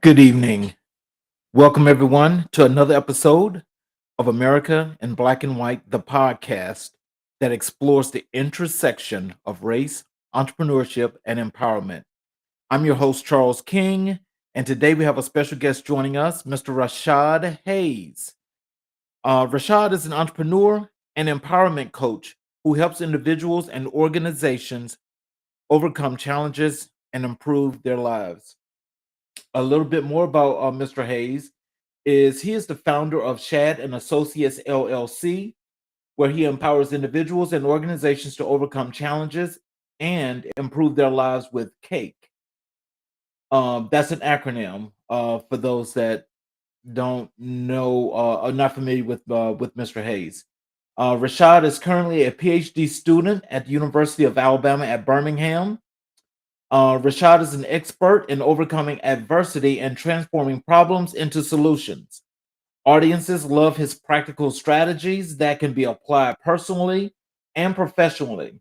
Good evening. Welcome, everyone, to another episode of America in Black and White, the podcast that explores the intersection of race, entrepreneurship, and empowerment. I'm your host, Charles King, and today we have a special guest joining us, Mr. Rashad Hayes. Rashad is an entrepreneur and empowerment coach who helps individuals and organizations overcome challenges and improve their lives. A little bit more about Mr. Hayes is he is the founder of Shad Associates LLC, where he empowers individuals and organizations to overcome challenges and improve their lives with CAKE. That's an acronym for those that don't know are not familiar with Mr. Hayes. Rashad is currently a PhD student at the University of Alabama at Birmingham. Rashad is an expert in overcoming adversity and transforming problems into solutions. Audiences love his practical strategies that can be applied personally and professionally.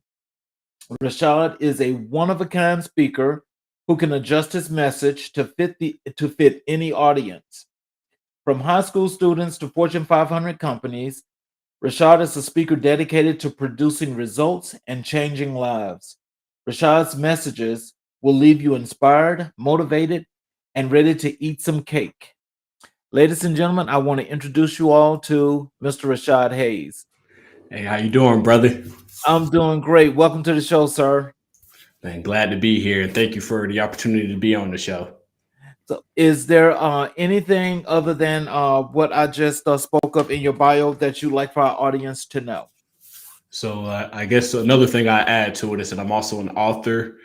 Rashad is a one-of-a-kind speaker who can adjust his message to fit any audience. From high school students to Fortune 500 companies, Rashad is a speaker dedicated to producing results and changing lives. Rashad's messages will leave you inspired, motivated, and ready to eat some cake. Ladies and gentlemen, I want to introduce you all to Mr. Rashad Hayes. Hey, how you doing, brother? I'm doing great. Welcome to the show, sir. Man, glad to be here. Thank you for the opportunity to be on the show. So, is there anything other than what I just spoke of in your bio that you'd like for our audience to know? So I guess another thing I add to it is that I'm also an author.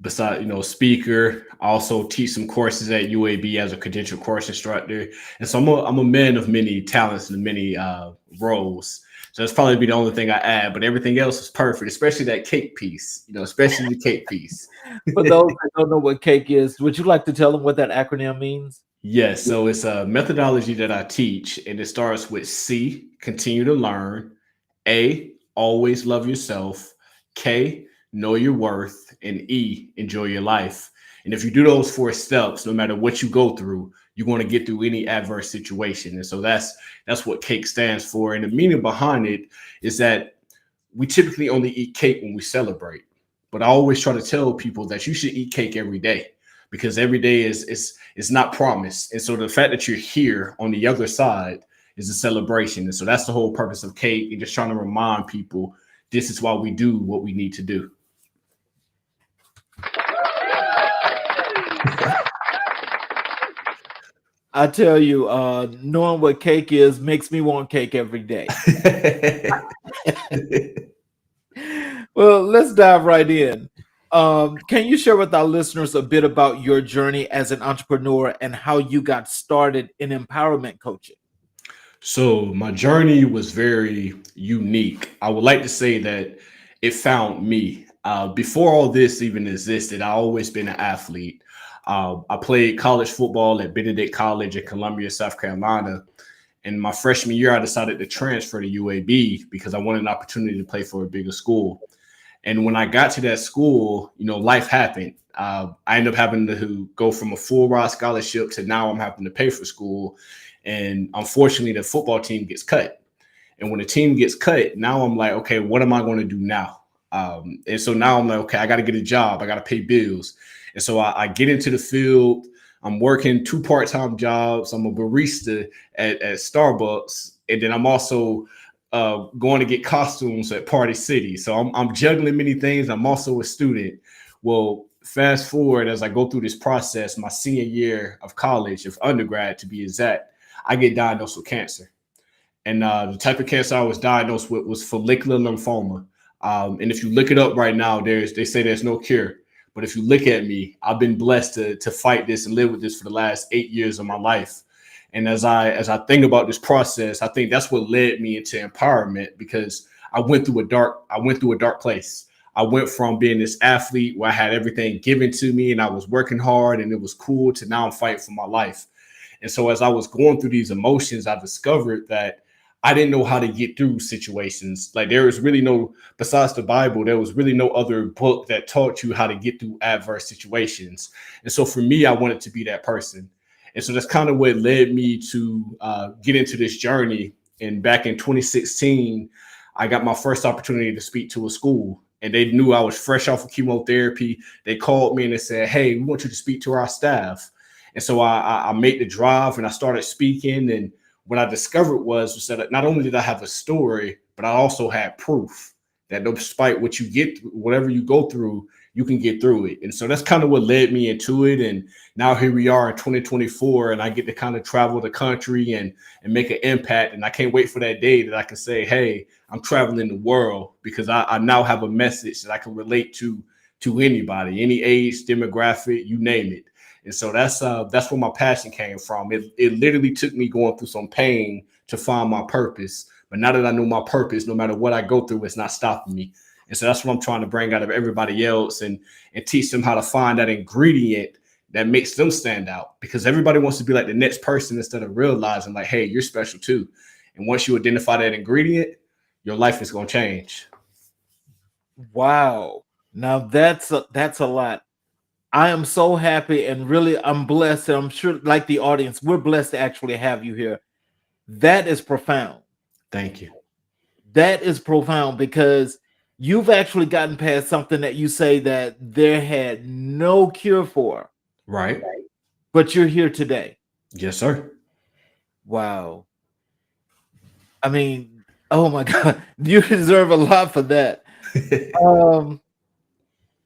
Besides, speaker, I also teach some courses at UAB as a credential course instructor, and so I'm a man of many talents and many roles. So that's probably be the only thing I add, but everything else is perfect, especially that cake piece. Especially the cake piece. For those that don't know what CAKE is, would you like to tell them what that acronym means? Yes, so it's a methodology that I teach, and it starts with C, continue to learn, A, always love yourself, K, know your worth, and E, enjoy your life. And if you do those four steps, no matter what you go through, you're going to get through any adverse situation. And so that's what cake stands for. And the meaning behind it is that we typically only eat cake when we celebrate. But I always try to tell people that you should eat cake every day because every day is not promised. And so the fact that you're here on the other side is a celebration. And so that's the whole purpose of CAKE, and just trying to remind people this is why we do what we need to do. I tell you, knowing what cake is makes me want cake every day. Well, let's dive right in. Can you share with our listeners a bit about your journey as an entrepreneur and how you got started in empowerment coaching? So my journey was very unique. I would like to say that it found me. Before all this even existed, I always been an athlete. I played college football at Benedict College in Columbia, South Carolina. And my freshman year, I decided to transfer to UAB because I wanted an opportunity to play for a bigger school. And when I got to that school, life happened. I ended up having to go from a full ride scholarship to now I'm having to pay for school. And unfortunately, the football team gets cut. And when the team gets cut, now I'm like, okay, what am I going to do now? And so now I'm like, okay, I got to get a job. I got to pay bills. And so I get into the field. I'm working 2 part-time jobs. I'm a barista at Starbucks. And then I'm also going to get costumes at Party City. So I'm juggling many things. I'm also a student. Well, fast forward as I go through this process, my senior year of college, of undergrad to be exact, I get diagnosed with cancer. And the type of cancer I was diagnosed with was follicular lymphoma. And if you look it up right now, they say there's no cure. But if you look at me, I've been blessed to fight this and live with this for the last 8 years of my life. And as I think about this process, I think that's what led me into empowerment, because I went through a dark place. I went from being this athlete where I had everything given to me and I was working hard and it was cool, to now I'm fighting for my life. And so as I was going through these emotions, I discovered that I didn't know how to get through situations. Like there was really no, besides the Bible, there was really no other book that taught you how to get through adverse situations. And so for me, I wanted to be that person. And so that's kind of what led me to get into this journey. And back in 2016, I got my first opportunity to speak to a school. And they knew I was fresh off of chemotherapy. They called me and they said, "Hey, we want you to speak to our staff." And so I made the drive and I started speaking. And what I discovered was that not only did I have a story, but I also had proof that despite what you get, whatever you go through, you can get through it. And so that's kind of what led me into it. And now here we are in 2024, and I get to kind of travel the country and make an impact. And I can't wait for that day that I can say, "Hey, I'm traveling the world," because I now have a message that I can relate to anybody, any age, demographic, you name it. And so that's where my passion came from. It literally took me going through some pain to find my purpose. But now that I know my purpose, no matter what I go through, it's not stopping me. And so that's what I'm trying to bring out of everybody else and teach them how to find that ingredient that makes them stand out. Because everybody wants to be like the next person instead of realizing like, hey, you're special too. And once you identify that ingredient, your life is going to change. Wow. Now that's a lot. I am so happy and really I'm blessed. And I'm sure, like the audience, we're blessed to actually have you here. That is profound. Thank you. That is profound because you've actually gotten past something that you say that there had no cure for, Right. but you're here today. Yes, sir. Wow. I mean, oh my God, you deserve a lot for that. Um,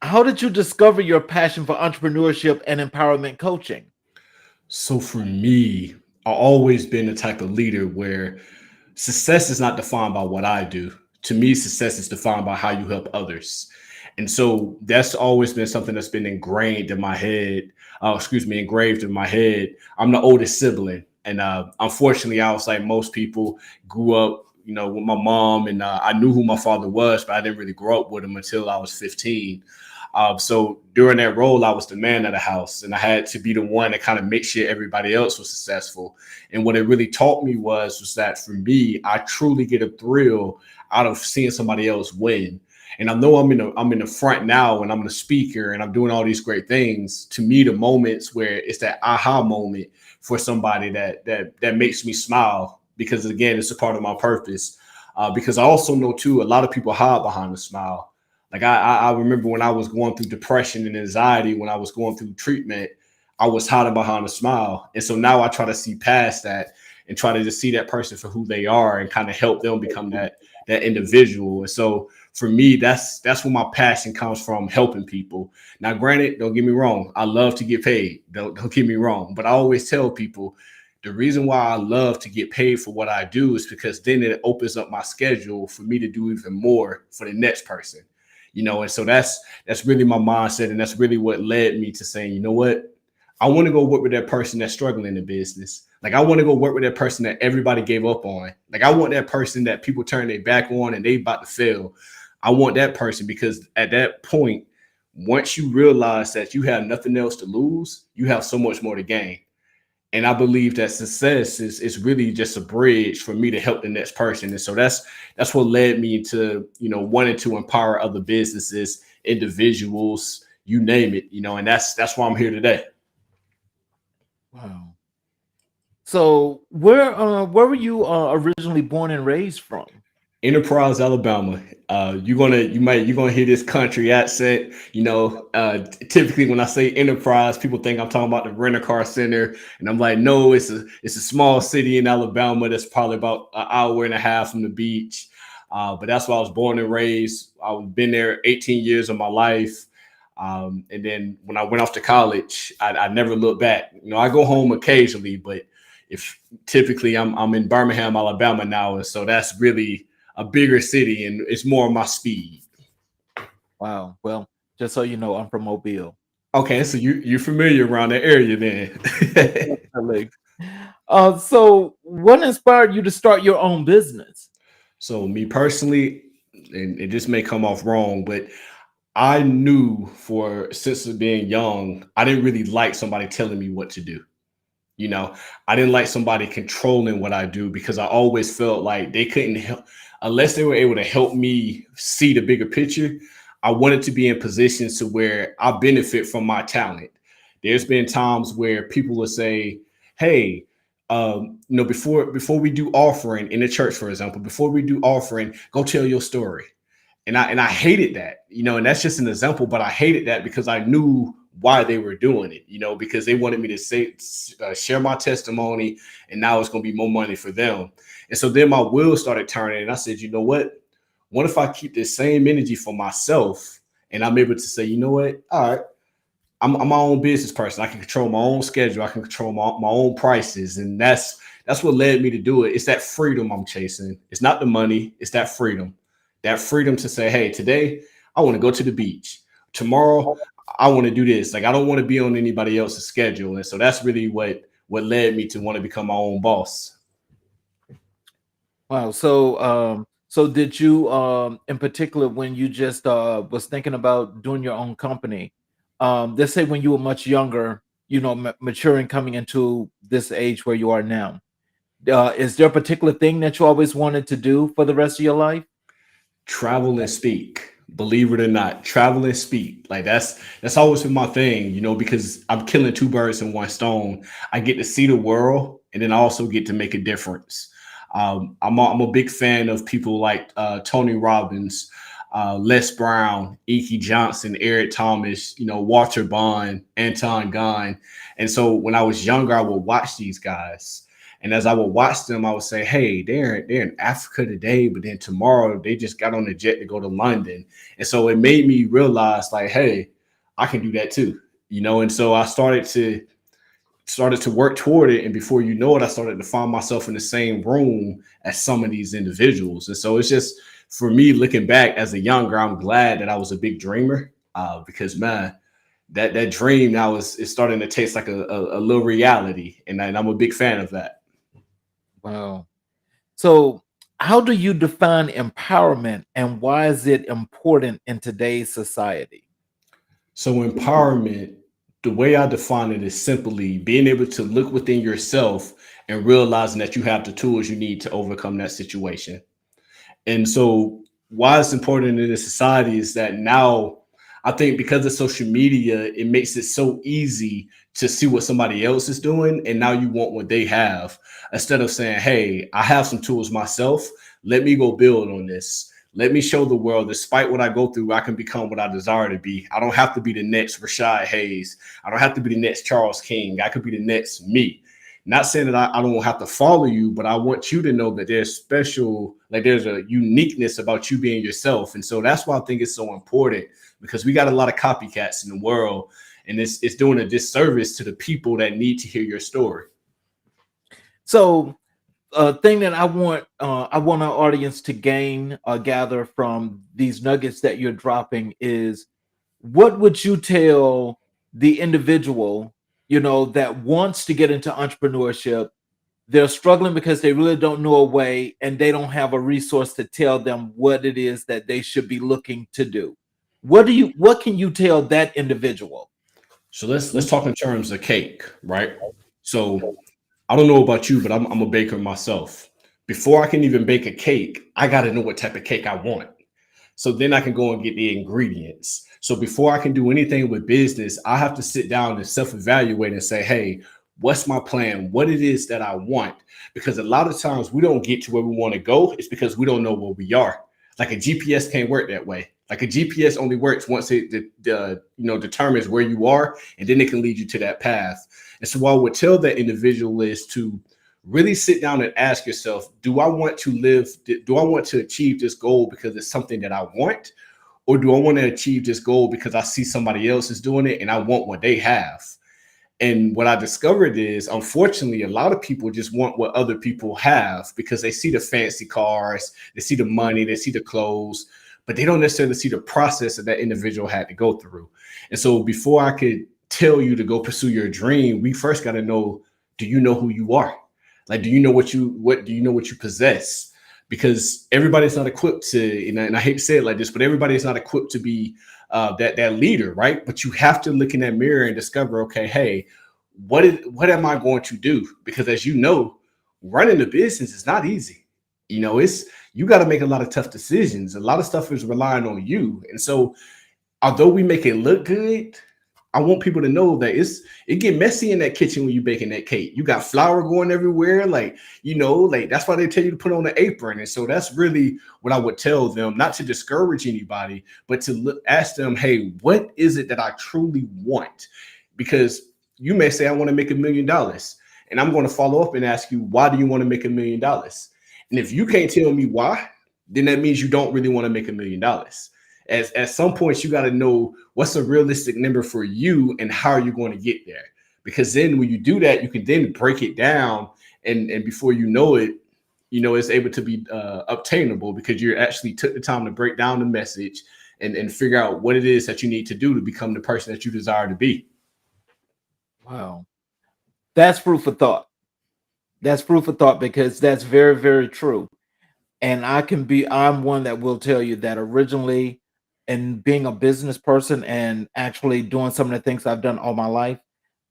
how did you discover your passion for entrepreneurship and empowerment coaching? So for me, I've always been the type of leader where success is not defined by what I do. To me, success is defined by how you help others. And so that's always been something that's been ingrained in my head. Engraved in my head. I'm the oldest sibling. And unfortunately, I was like most people, grew up, with my mom, and I knew who my father was, but I didn't really grow up with him until I was 15. So during that role, I was the man of the house, and I had to be the one that kind of make sure everybody else was successful. And what it really taught me was that for me, I truly get a thrill out of seeing somebody else win. And I know I'm in the front now, and I'm the speaker, and I'm doing all these great things. To me, the moments where it's that aha moment for somebody that makes me smile, because again, it's a part of my purpose. Because I also know too, a lot of people hide behind a smile. Like I remember when I was going through depression and anxiety, when I was going through treatment, I was hiding behind a smile. And so now I try to see past that and try to just see that person for who they are and kind of help them become that individual. And so for me, that's where my passion comes from, helping people. Now, granted, don't get me wrong, I love to get paid. Don't get me wrong, but I always tell people the reason why I love to get paid for what I do is because then it opens up my schedule for me to do even more for the next person. And so that's really my mindset, and that's really what led me to saying, you know what, I want to go work with that person that's struggling in business. Like I want to go work with that person that everybody gave up on. Like I want that person that people turn their back on and they about to fail. I want that person because at that point, once you realize that you have nothing else to lose, you have so much more to gain. And I believe that success is really just a bridge for me to help the next person. And so that's what led me to, wanting to empower other businesses, individuals, you name it, and that's why I'm here today. Wow. So where were you originally born and raised from? Enterprise, Alabama. You're gonna hear this country accent. Typically when I say Enterprise, people think I'm talking about the rent a car center, and I'm like, no, it's a small city in Alabama that's probably about an hour and a half from the beach. But that's where I was born and raised. I've been there 18 years of my life. And then when I went off to college, I never looked back. I go home occasionally, but if typically I'm in Birmingham, Alabama now, and so that's really a bigger city, and it's more my speed. Wow. Well, just so you know, I'm from Mobile. Okay, so you're familiar around that area then. Definitely. So what inspired you to start your own business? So me personally, and it just may come off wrong, but I knew for since being young, I didn't really like somebody telling me what to do. You know, I didn't like somebody controlling what I do because I always felt like they couldn't help unless they were able to help me see the bigger picture. I wanted to be in positions to where I benefit from my talent. There's been times where people will say, "Hey, before we do offering in the church, for example, before we do offering, go tell your story." And I hated that, and that's just an example, but I hated that because I knew why they were doing it, because they wanted me to share my testimony, and now it's going to be more money for them. And so then my wheels started turning, and I said, you know what if I keep this same energy for myself, and I'm able to say, you know what, all right, I'm my own business person. I can control my own schedule. I can control my own prices. And that's what led me to do it. It's that freedom I'm chasing. It's not the money, it's that freedom. That freedom to say, hey, today I want to go to the beach. Tomorrow I want to do this. Like I don't want to be on anybody else's schedule. And so that's really what led me to want to become my own boss. Wow. So did you, in particular, when you just was thinking about doing your own company, let's say when you were much younger, maturing, coming into this age where you are now, is there a particular thing that you always wanted to do for the rest of your life? Travel and speak. Believe it or not, travel and speak. Like that's always been my thing, because I'm killing two birds in one stone. I get to see the world, and then I also get to make a difference. I'm a big fan of people like Tony Robbins, Les Brown, Ike Johnson, Eric Thomas, Walter Bond, Anton Gunn. And so when I was younger, I would watch these guys. And as I would watch them, I would say, hey, they're in Africa today, but then tomorrow they just got on the jet to go to London. And so it made me realize, like, hey, I can do that too. And so I started to work toward it. And before you know it, I started to find myself in the same room as some of these individuals. And so it's just for me looking back as a younger, I'm glad that I was a big dreamer, because man, that dream now is starting to taste like a little reality. And I'm a big fan of that. Wow. So, how do you define empowerment and why is it important in today's society? So empowerment, the way I define it is simply being able to look within yourself and realizing that you have the tools you need to overcome that situation. And so, why it's important in this society is that now I think because of social media, it makes it so easy to see what somebody else is doing. And now you want what they have instead of saying, hey, I have some tools myself. Let me go build on this. Let me show the world, despite what I go through, I can become what I desire to be. I don't have to be the next Rashad Hayes. I don't have to be the next Charles King. I could be the next me. Not saying that I don't have to follow you, but I want you to know that there's special, like there's a uniqueness about you being yourself. And so that's why I think it's so important because we got a lot of copycats in the world, and it's doing a disservice to the people that need to hear your story. So, a thing that I want our audience to gain or gather from these nuggets that you're dropping is, what would you tell the individual, that wants to get into entrepreneurship? They're struggling because they really don't know a way and they don't have a resource to tell them what it is that they should be looking to do. What can you tell that individual? So let's talk in terms of cake, right? So I don't know about you, but I'm a baker myself. Before I can even bake a cake, I got to know what type of cake I want. So then I can go and get the ingredients. So before I can do anything with business, I have to sit down and self-evaluate and say, hey, what's my plan? What it is that I want? Because a lot of times we don't get to where we want to go. It's because we don't know where we are. Like a GPS can't work that way. Like a GPS only works once it determines where you are, and then it can lead you to that path. And so what I would tell that individual is to really sit down and ask yourself, do I want to live, do I want to achieve this goal because it's something that I want? Or do I want to achieve this goal because I see somebody else is doing it and I want what they have? And what I discovered is, unfortunately, a lot of people just want what other people have because they see the fancy cars, they see the money, they see the clothes, but they don't necessarily see the process that that individual had to go through. And so before I could tell you to go pursue your dream, we first got to know, do you know who you are? Like, do you know what do you know what you possess? Because everybody's not equipped to, and I hate to say it like this, but everybody is not equipped to be that leader, right? But you have to look in that mirror and discover, okay, hey, what am I going to do? Because as you know, running a business is not easy. It's you got to make a lot of tough decisions. A lot of stuff is relying on you. And so although we make it look good, I want people to know that it get messy in that kitchen when you baking that cake. You got flour going everywhere, like that's why they tell you to put on the apron. And so that's really what I would tell them, not to discourage anybody, but to ask them, hey, what is it that I truly want? Because you may say I want to make $1 million, and I'm going to follow up and ask you, why do you want to make $1 million? And if you can't tell me why, then that means you don't really want to make $1 million. At some point, you got to know what's a realistic number for you and how are you going to get there. Because then when you do that, you can then break it down, and before you know it, it's able to be obtainable, because you actually took the time to break down the message and figure out what it is that you need to do to become the person that you desire to be. Wow. That's proof of thought. That's proof of thought, because that's very, very true. And I'm one that will tell you that originally, and being a business person and actually doing some of the things I've done all my life,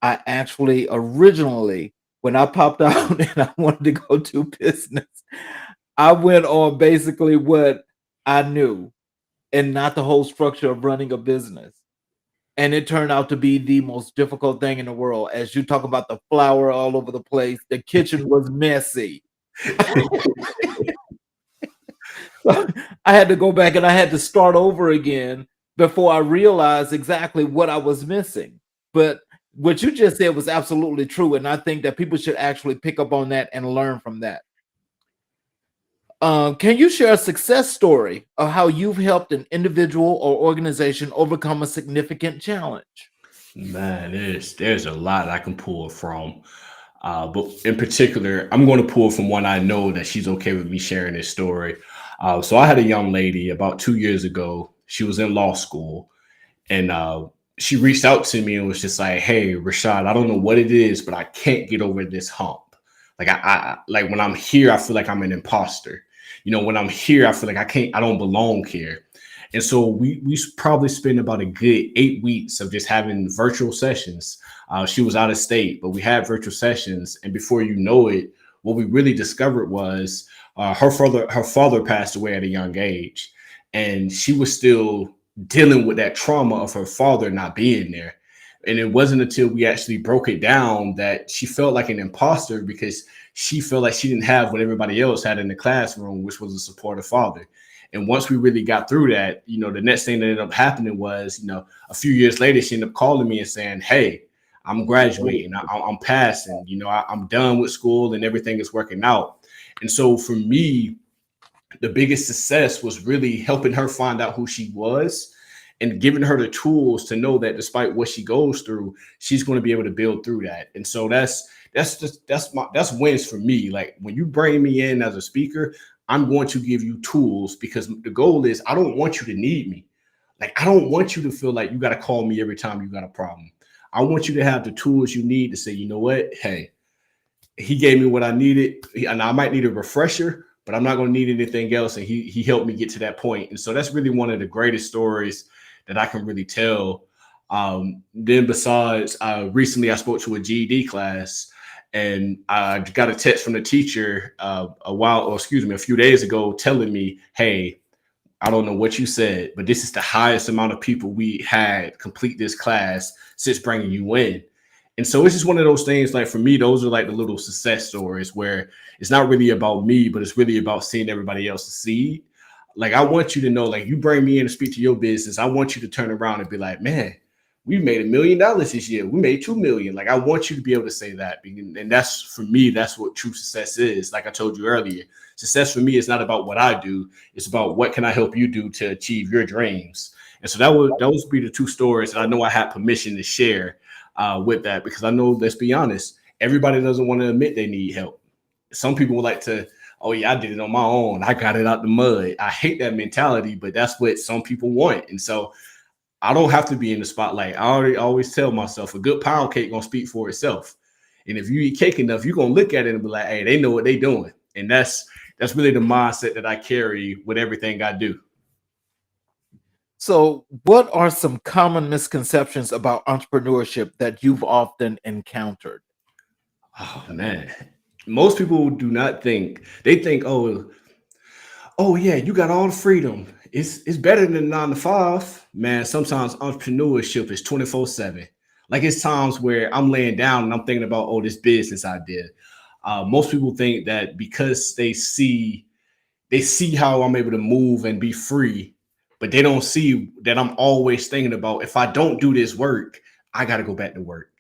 I actually originally, when I popped out and I wanted to go do business, I went on basically what I knew and not the whole structure of running a business. And it turned out to be the most difficult thing in the world. As you talk about the flour all over the place, the kitchen was messy. I had to go back and I had to start over again before I realized exactly what I was missing. But what you just said was absolutely true. And I think that people should actually pick up on that and learn from that. Can you share a success story of how you've helped an individual or organization overcome a significant challenge? Man, there's a lot I can pull from. But in particular, I'm going to pull from one I know that she's okay with me sharing this story. So I had a young lady about 2 years ago. She was in law school, and she reached out to me and was just like, "Hey, Rashad, I don't know what it is, but I can't get over this hump. Like I like when I'm here, I feel like I'm an imposter. When I'm here, I feel like I don't belong here." And so we probably spent about a good 8 weeks of just having virtual sessions. She was out of state, but we had virtual sessions, and before you know it, what we really discovered was her father passed away at a young age, and she was still dealing with that trauma of her father not being there. And it wasn't until we actually broke it down that she felt like an imposter, because she felt like she didn't have what everybody else had in the classroom, which was a supportive father. And once we really got through that, the next thing that ended up happening was, a few years later, she ended up calling me and saying, "Hey, I'm graduating, I'm passing, I'm done with school and everything is working out." And so for me, the biggest success was really helping her find out who she was and giving her the tools to know that despite what she goes through, she's going to be able to build through that. And so that's wins for me. Like when you bring me in as a speaker, I'm going to give you tools, because the goal is I don't want you to need me. Like I don't want you to feel like you got to call me every time you got a problem. I want you to have the tools you need to say, you know what, hey, he gave me what I needed, and I might need a refresher, but I'm not going to need anything else. And he helped me get to that point. And so that's really one of the greatest stories that I can really tell. Then besides, recently I spoke to a GED class, and I got a text from the teacher a few days ago, telling me, "Hey, I don't know what you said, but this is the highest amount of people we had complete this class since bringing you in." And so it's just one of those things. Like for me, those are like the little success stories where it's not really about me, but it's really about seeing everybody else succeed. Like I want you to know, like you bring me in to speak to your business, I want you to turn around and be like, "Man, we made $1 million this year. We made 2 million." Like I want you to be able to say that, and that's for me. That's what true success is. Like I told you earlier, success for me is not about what I do. It's about what can I help you do to achieve your dreams. And so those would be the two stories that I know I had permission to share with that, because I know, let's be honest, everybody doesn't want to admit they need help. Some people would like to, "Oh yeah, I did it on my own. I got it out the mud." I hate that mentality, but that's what some people want. And so I don't have to be in the spotlight. I already always tell myself a good pound cake gonna speak for itself. And if you eat cake enough, you're gonna look at it and be like, "Hey, they know what they doing." And that's really the mindset that I carry with everything I do. So, what are some common misconceptions about entrepreneurship that you've often encountered? Oh man, most people do not think. They think, oh yeah, you got all the freedom. It's better than 9 to 5. Man, sometimes entrepreneurship is 24/7. Like it's times where I'm laying down and I'm thinking about, oh, this business idea. Most people think that because they see how I'm able to move and be free, but they don't see that I'm always thinking about if I don't do this work, I got to go back to work.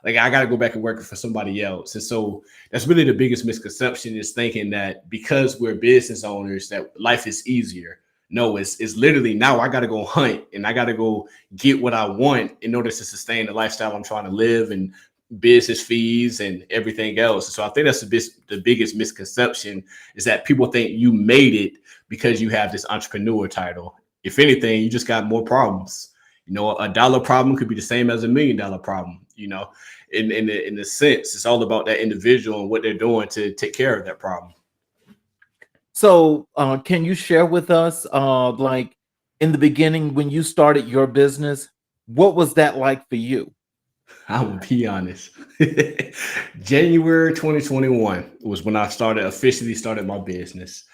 Like I got to go back and work for somebody else. And so that's really the biggest misconception is thinking that because we're business owners that life is easier. No, it's literally now I got to go hunt and I got to go get what I want in order to sustain the lifestyle I'm trying to live and business fees and everything else. So I think that's the biggest misconception is that people think you made it because you have this entrepreneur title. If anything, you just got more problems. A dollar problem could be the same as $1 million problem. In the sense, it's all about that individual and what they're doing to take care of that problem. So, can you share with us, like in the beginning when you started your business, what was that like for you? I will be honest. January 2021 was when I officially started my business.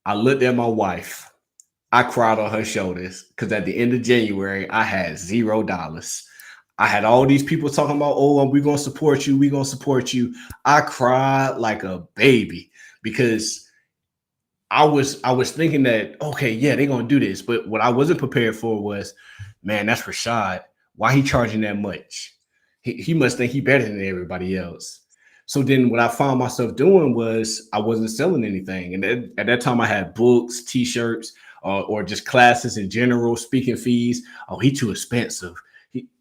I looked at my wife. I cried on her shoulders because at the end of January, I had $0. I had all these people talking about, oh, we're going to support you. We're going to support you. I cried like a baby because I was thinking that, okay, yeah, they're going to do this. But what I wasn't prepared for was, man, that's Rashad. Why he charging that much? He must think he better than everybody else. So then what I found myself doing was I wasn't selling anything. And at that time I had books, t-shirts, or just classes in general, speaking fees. Oh, he too expensive.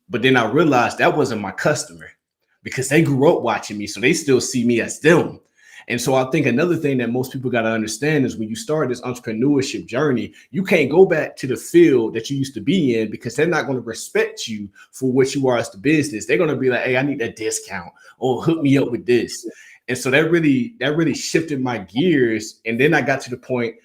But then I realized that wasn't my customer because they grew up watching me. So they still see me as them. And so I think another thing that most people got to understand is when you start this entrepreneurship journey, you can't go back to the field that you used to be in because they're not going to respect you for what you are as the business. They're going to be like, hey, I need that discount or hook me up with this. And so that really shifted my gears. And then I got to the point,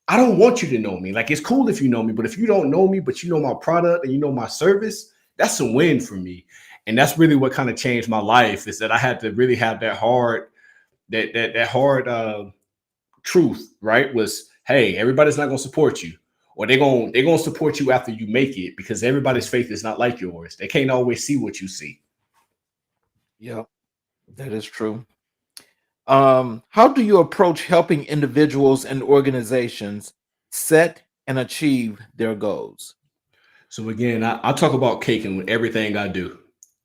I don't want you to know me. Like it's cool if you know me, but if you don't know me, but you know my product and you know my service, that's a win for me. And that's really what kind of changed my life is that I had to really have that hard truth, right? Was hey, everybody's not gonna support you, or they're gonna support you after you make it because everybody's faith is not like yours. They can't always see what you see. Yep, that is true. How do you approach helping individuals and organizations set and achieve their goals? So again, I talk about cake and with everything I do.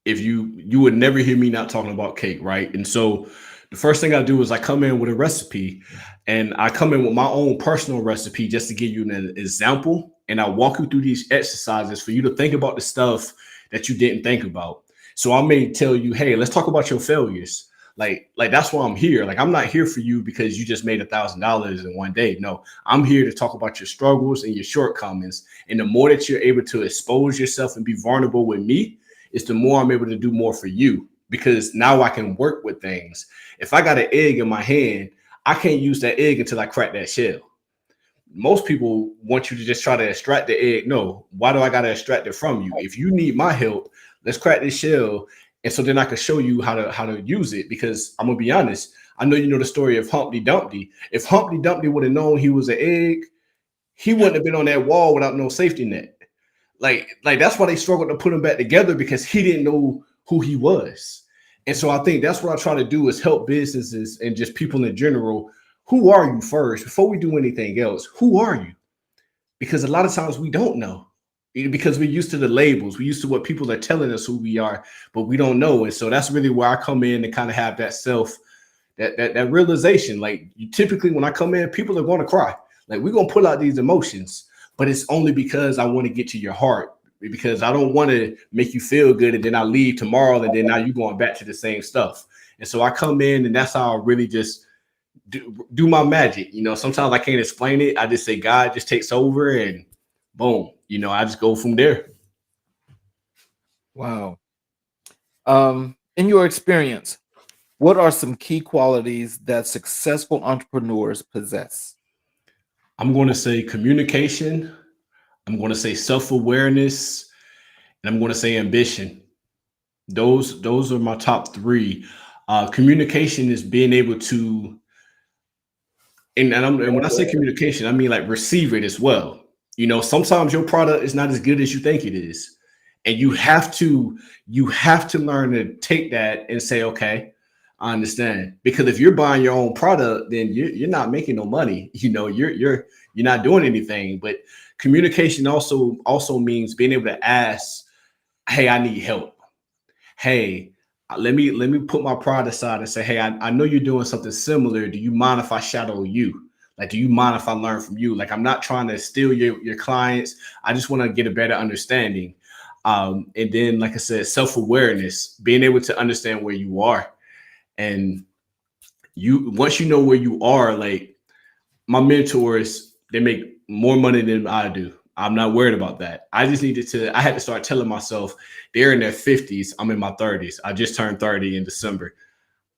If you would never hear me not talking about cake, right? And so the first thing I do is I come in with a recipe and I come in with my own personal recipe just to give you an example. And I walk you through these exercises for you to think about the stuff that you didn't think about. So I may tell you, hey, let's talk about your failures. Like that's why I'm here. Like I'm not here for you because you just made $1,000 in one day. No, I'm here to talk about your struggles and your shortcomings. And the more that you're able to expose yourself and be vulnerable with me, is the more I'm able to do more for you because now I can work with things. If I got an egg in my hand, I can't use that egg until I crack that shell. Most people want you to just try to extract the egg. No, why do I got to extract it from you? If you need my help, let's crack this shell. And so then I can show you how to use it because I'm gonna be honest. I know you know the story of Humpty Dumpty. If Humpty Dumpty would have known he was an egg, he wouldn't have been on that wall without no safety net. Like that's why they struggled to put him back together because he didn't know who he was. And so I think that's what I try to do is help businesses and just people in general. Who are you first before we do anything else? Who are you? Because a lot of times we don't know because we're used to the labels. We're used to what people are telling us who we are, but we don't know. And so that's really where I come in and kind of have that that realization. Like you typically when I come in, people are going to cry. Like we're gonna pull out these emotions, but it's only because I want to get to your heart because I don't want to make you feel good and then I leave tomorrow and then now you're going back to the same stuff. And so I come in and that's how I really just do my magic. Sometimes I can't explain it. I just say God just takes over and boom, I just go from there. Wow. In your experience, what are some key qualities that successful entrepreneurs possess? I'm going to say communication, I'm going to say self-awareness, and I'm going to say ambition. Those are my top three. Communication is being able to, and when I say communication, I mean like receive it as well. You know, sometimes your product is not as good as you think it is, and you have to learn to take that and say, okay, I understand. Because if you're buying your own product, then you're not making no money. You know, you're not doing anything. But communication also means being able to ask, hey, I need help. Hey, let me put my pride aside and say, hey, I know you're doing something similar. Do you mind if I shadow you? Like, do you mind if I learn from you? Like, I'm not trying to steal your clients. I just want to get a better understanding. And then, like I said, self-awareness, being able to understand where you are. And you once you know where you are, like my mentors, they make more money than I do. I'm not worried about that. I had to start telling myself they're in their 50s. I'm in my 30s. I just turned 30 in December.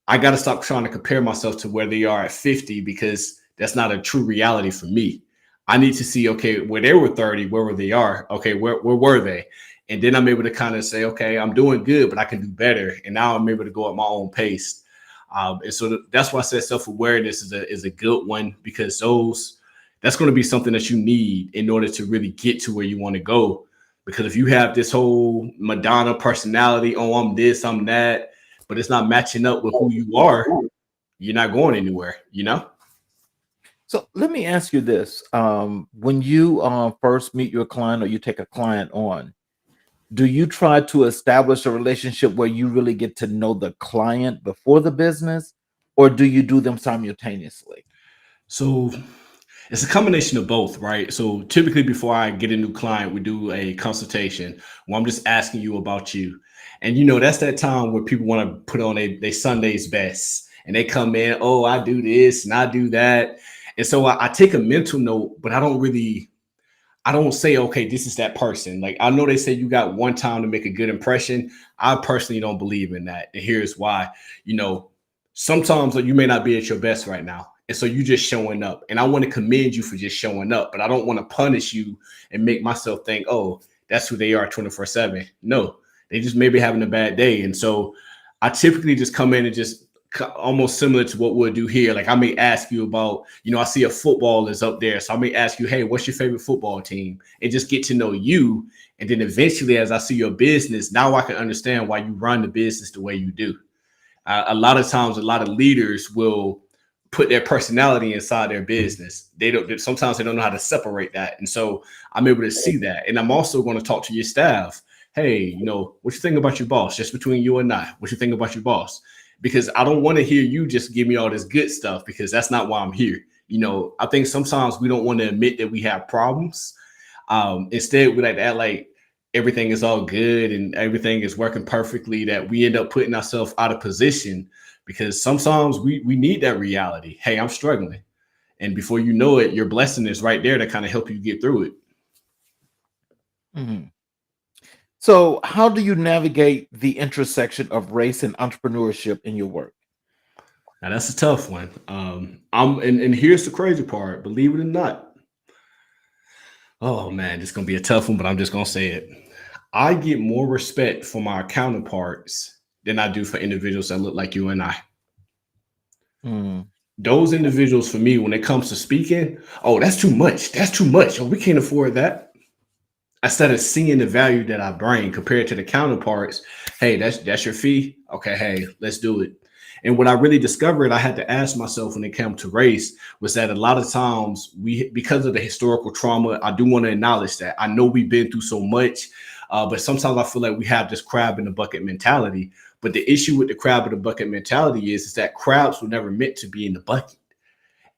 I got to stop trying to compare myself to where they are at 50 because that's not a true reality for me. I need to see, okay, where they were 30, where were they are? Okay, where were they? And then I'm able to kind of say, okay, I'm doing good, but I can do better. And now I'm able to go at my own pace. And so that's why I said self-awareness is a good one because that's going to be something that you need in order to really get to where you want to go. Because if you have this whole Madonna personality, oh, I'm this, I'm that, but it's not matching up with who you are, you're not going anywhere, you know? So let me ask you this: when you first meet your client or you take a client on, do you try to establish a relationship where you really get to know the client before the business, or do you do them simultaneously? So it's a combination of both, right? So typically before I get a new client, we do a consultation where I'm just asking you about you. And you know, that's that time where people want to put on a Sunday's best and they come in, oh, I do this and I do that. And so I take a mental note, but I don't say, okay, this is that person. Like I know they say you got one time to make a good impression. I personally don't believe in that. And here's why. You know, sometimes you may not be at your best right now. And so you just showing up. And I want to commend you for just showing up, but I don't want to punish you and make myself think, oh, that's who they are 24/7. No, they just maybe having a bad day. And so I typically just come in and just almost similar to what we'll do here. Like I may ask you about, you know, I see a football is up there. So I may ask you, hey, what's your favorite football team? And just get to know you. And then eventually, as I see your business, now I can understand why you run the business the way you do. A lot of times, a lot of leaders will put their personality inside their business. Sometimes they don't know how to separate that. And so I'm able to see that. And I'm also going to talk to your staff. Hey, you know, what you think about your boss? Just between you and I, what you think about your boss? Because I don't want to hear you just give me all this good stuff because that's not why I'm here. You know, I think sometimes we don't want to admit that we have problems. Instead, we like to act like everything is all good and everything is working perfectly, that we end up putting ourselves out of position because sometimes we need that reality. Hey, I'm struggling. And before you know it, your blessing is right there to kind of help you get through it. Mhm. So, how do you navigate the intersection of race and entrepreneurship in your work? Now that's a tough one. And here's the crazy part, believe it or not. Oh man, it's gonna be a tough one, but I'm just gonna say it. I get more respect for my counterparts than I do for individuals that look like you and I. Mm, Those individuals for me, when it comes to speaking, oh, that's too much. That's too much. Oh, we can't afford that. Instead of seeing the value that I bring compared to the counterparts, hey, that's your fee. Okay, hey, let's do it. And what I really discovered, I had to ask myself when it came to race, was that a lot of times because of the historical trauma, I do want to acknowledge that. I know we've been through so much, but sometimes I feel like we have this crab in the bucket mentality. But the issue with the crab in the bucket mentality is that crabs were never meant to be in the bucket.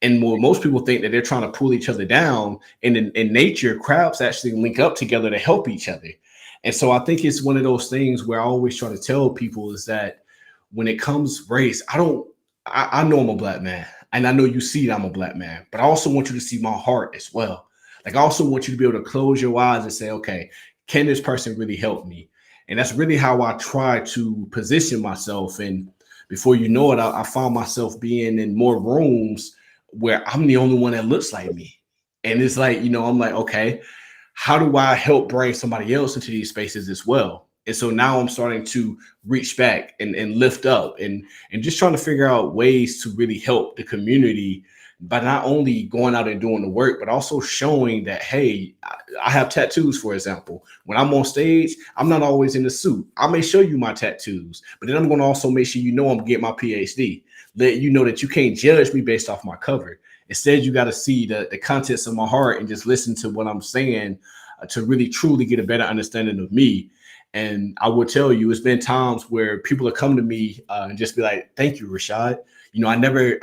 And more, most people think that they're trying to pull each other down. And in nature, crowds actually link up together to help each other. And so I think it's one of those things where I always try to tell people is that when it comes race, I know I'm a black man and I know you see that I'm a black man, but I also want you to see my heart as well. Like I also want you to be able to close your eyes and say, okay, can this person really help me? And that's really how I try to position myself. And before you know it, I found myself being in more rooms where I'm the only one that looks like me. And it's like, you know, I'm like, okay, how do I help bring somebody else into these spaces as well? And so now I'm starting to reach back and lift up and just trying to figure out ways to really help the community by not only going out and doing the work, but also showing that, hey, I have tattoos, for example. When I'm on stage, I'm not always in the suit. I may show you my tattoos, but then I'm going to also make sure you know I'm getting my PhD. Let you know that you can't judge me based off my cover. Instead, you got to see the contents of my heart and just listen to what I'm saying to really truly get a better understanding of me. And I will tell you, it's been times where people have come to me and just be like, "Thank you, Rashad. You know, I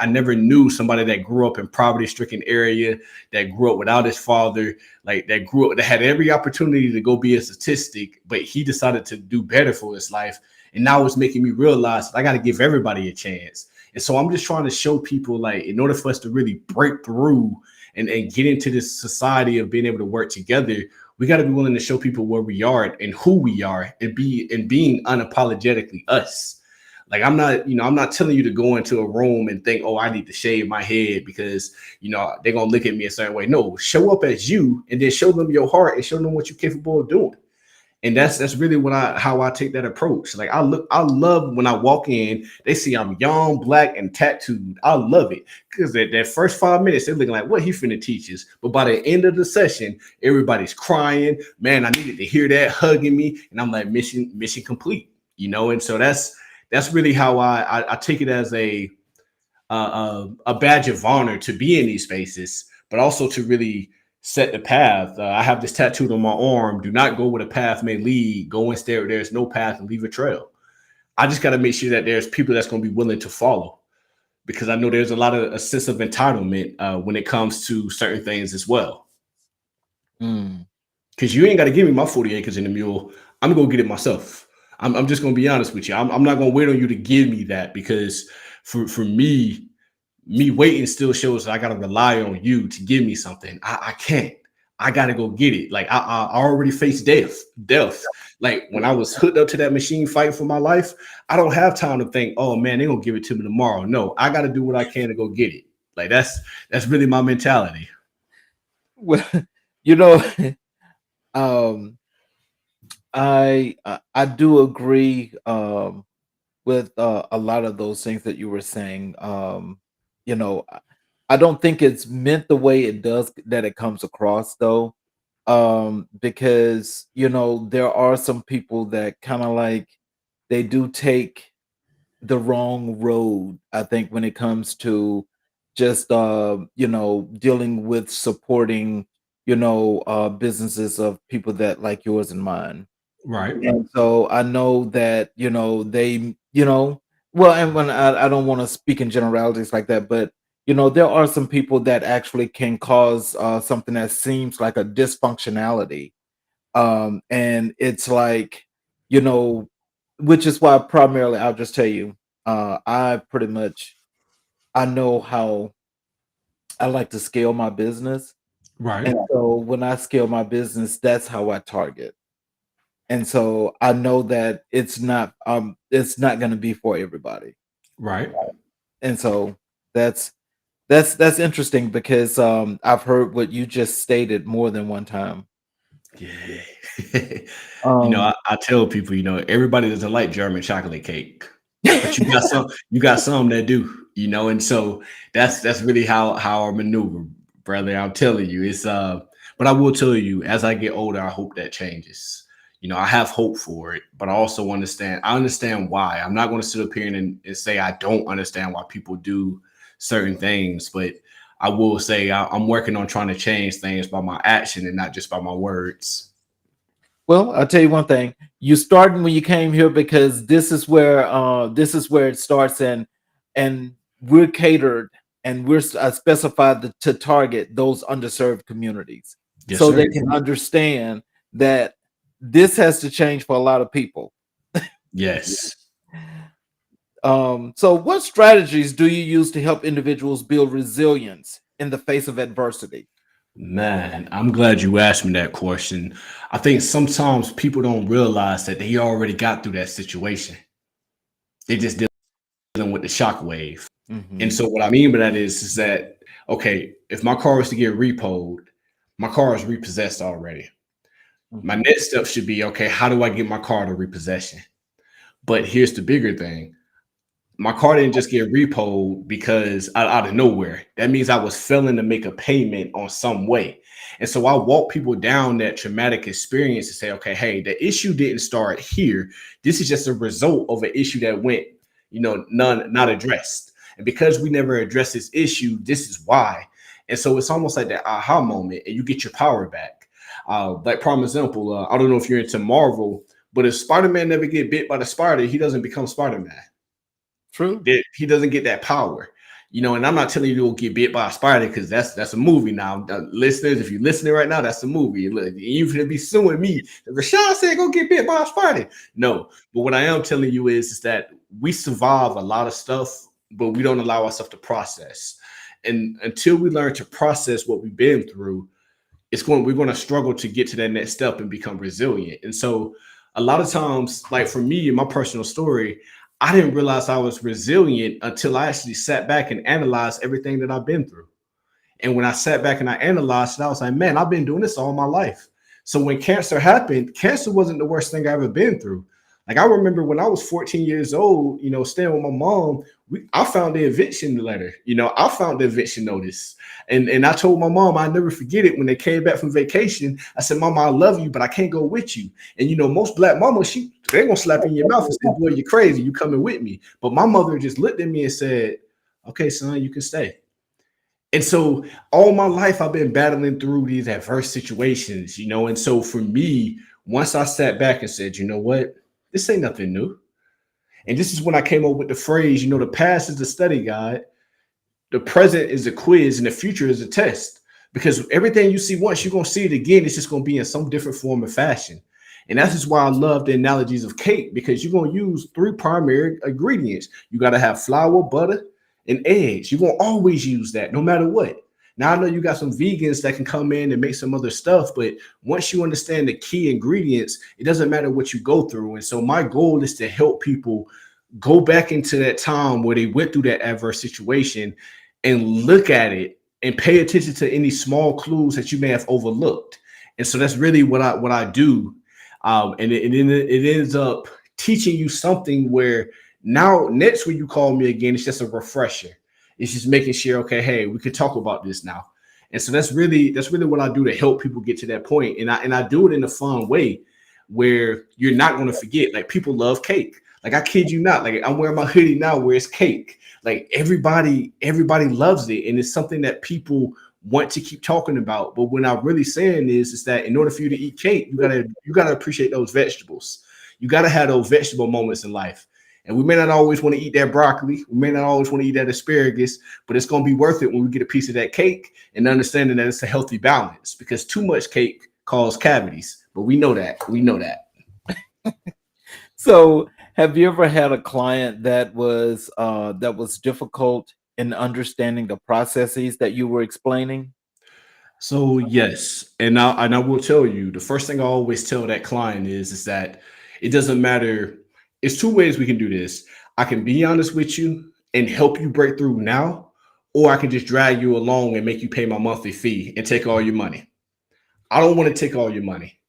never knew somebody that grew up in poverty-stricken area, that grew up without his father, like that grew up that had every opportunity to go be a statistic, but he decided to do better for his life. And now it's making me realize that I got to give everybody a chance. And so I'm just trying to show people, like, in order for us to really break through and get into this society of being able to work together, we got to be willing to show people where we are and who we are and being unapologetically us. Like, I'm not telling you to go into a room and think, oh, I need to shave my head because, they're going to look at me a certain way. No, show up as you and then show them your heart and show them what you're capable of doing. And that's really how I take that approach. Like, I love when I walk in, they see I'm young, black, and tattooed. I love it because that first 5 minutes they're looking like what he finna teach us. But by the end of the session, everybody's crying. Man, I needed to hear that, hugging me, and I'm like, mission complete. And so that's really how I take it as a badge of honor to be in these spaces, but also to really set the path. I have this tattooed on my arm. Do not go where the path may lead. Go instead where there's no path and leave a trail. I just got to make sure that there's people that's going to be willing to follow because I know there's a lot of a sense of entitlement when it comes to certain things as well. Mm. Because you ain't got to give me my 40 acres in the mule. I'm going to go get it myself. I'm just going to be honest with you. I'm not going to wait on you to give me that because for me waiting still shows that I got to rely on you to give me something. I can't. I got to go get it. Like I already faced death. Like when I was hooked up to that machine fighting for my life, I don't have time to think, oh man, they're going to give it to me tomorrow. No, I got to do what I can to go get it. Like that's really my mentality. Well, you know, um, I do agree with a lot of those things that you were saying. You know, I don't think it's meant the way it does that it comes across though. Because there are some people that kind of like they do take the wrong road, I think, when it comes to just dealing with supporting, businesses of people that like yours and mine. Right. And so I know that, well, and when I don't want to speak in generalities like that, but there are some people that actually can cause something that seems like a dysfunctionality. And it's like, you know, which is why primarily I'll just tell you, I pretty much I know how I like to scale my business. Right. And so when I scale my business, that's how I target. And so I know that it's not gonna be for everybody. Right. And so that's interesting because I've heard what you just stated more than one time. Yeah. Um I tell people, everybody doesn't like German chocolate cake, but you got some that do, and so that's really how I maneuver, brother. I'm telling you, but I will tell you, as I get older, I hope that changes. I have hope for it, but I also understand why. I'm not going to sit up here and say I don't understand why people do certain things, but I will say I'm working on trying to change things by my action and not just by my words. Well, I'll tell you one thing. You started when you came here because this is where it starts, and we're catered and we're specified to target those underserved communities Yes, so they sir. can understand that this has to change for a lot of people. Yes. So what strategies do you use to help individuals build resilience in the face of adversity? Man, I'm glad you asked me that question. I think sometimes people don't realize that they already got through that situation. They just dealing with the shockwave. And Hmm. so what I mean by that is that okay, if my car was to get repoed, my car is repossessed already. My Mhm. next step should be, okay, how do I get my car to repossession? But here's the bigger thing. My car didn't just get repoed because out of nowhere. That means I was failing to make a payment on some way. And so I walk people down that traumatic experience to say, okay, hey, the issue didn't start here. This is just a result of an issue that went, not addressed. And because we never addressed this issue, this is why. And so it's almost like that aha moment, and you get your power back. Like prime example, I don't know if you're into Marvel, but if Spider-Man never get bit by the spider, he doesn't become Spider-Man. True. That he doesn't get that power. And I'm not telling you to get bit by a spider because that's a movie now. Listeners, if you're listening right now, that's a movie. Look, you should be suing me. Rashad said go get bit by a spider. No, but what I am telling you is that we survive a lot of stuff, but we don't allow ourselves to process. And until we learn to process what we've been through, we're going to struggle to get to that next step and become resilient. And so a lot of times, like for me in my personal story, I didn't realize I was resilient until I actually sat back and analyzed everything that I've been through. And when I sat back and I analyzed it, I was like, man, I've been doing this all my life. So when cancer happened, cancer wasn't the worst thing I ever been through. Like I remember when I was 14 years old, staying with my mom, I found the eviction letter. I found the eviction notice. And I told my mom I never forget it when they came back from vacation. I said, Mama, I love you, but I can't go with you. And most black mamas, they gonna slap you in your mouth and say, boy, you're crazy, you coming with me. But my mother just looked at me and said, okay, son, you can stay. And so all my life I've been battling through these adverse situations. And so for me, once I sat back and said, you know what, this ain't nothing new. And this is when I came up with the phrase, the past is the study guide, the present is a quiz, and the future is a test. Because everything you see once, you're gonna see it again. It's just gonna be in some different form or fashion. And that's just why I love the analogies of cake, because you're gonna use three primary ingredients. You gotta have flour, butter, and eggs. You're gonna always use that no matter what. Now I know you got some vegans that can come in and make some other stuff, but once you understand the key ingredients, it doesn't matter what you go through. And so my goal is to help people go back into that time where they went through that adverse situation and look at it and pay attention to any small clues that you may have overlooked. And so that's really what I do. And it ends up teaching you something where now next when you call me again, it's just a refresher. It's just making sure, okay, hey, we could talk about this now. And so that's really what I do to help people get to that point. And I do it in a fun way where you're not going to forget. Like people love cake. Like I kid you not. Like I'm wearing my hoodie now where it's cake. Like everybody loves it, and it's something that people want to keep talking about. But what I'm really saying is that in order for you to eat cake, you gotta appreciate those vegetables. You gotta have those vegetable moments in life. And we may not always want to eat that broccoli. We may not always want to eat that asparagus, but it's going to be worth it when we get a piece of that cake and understanding that it's a healthy balance because too much cake causes cavities. But we know that. We know that. So, have you ever had a client that was difficult in understanding the processes that you were explaining? So yes, and I will tell you the first thing I always tell that client is that it doesn't matter. It's two ways we can do this. I can be honest with you and help you break through now, or I can just drag you along and make you pay my monthly fee and take all your money. I don't want to take all your money.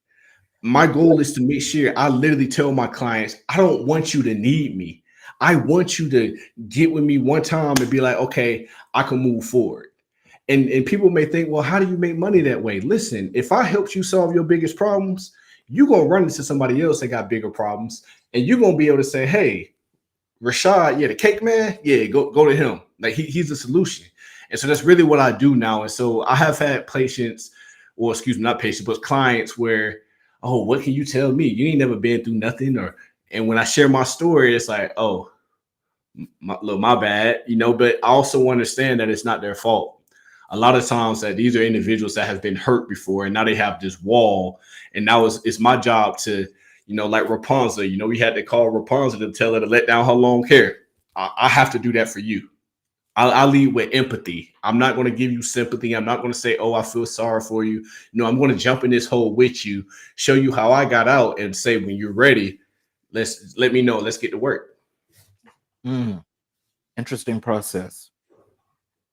My goal is to make sure I literally tell my clients, I don't want you to need me. I want you to get with me one time and be like, okay, I can move forward. And people may think, well, how do you make money that way? Listen, if I helped you solve your biggest problems, you're gonna run into somebody else that got bigger problems, and you're gonna be able to say, hey, Rashad, yeah, the cake man, yeah, go to him. Like he's the solution. And so that's really what I do now. And so I have had patients, or excuse me, not patients, but clients where, oh, what can you tell me? You ain't never been through nothing, or and when I share my story, it's like, oh, look, my bad. But I also understand that it's not their fault. A lot of times that these are individuals that have been hurt before, and now they have this wall, and now it's my job to, like Rapunzel, we had to call Rapunzel to tell her to let down her long hair. I have to do that for you. I lead with empathy. I'm not going to give you sympathy. I'm not going to say, oh, I feel sorry for you. No, I'm going to jump in this hole with you, show you how I got out, and say, when you're ready, let me know. Let's get to work. Mm, interesting process.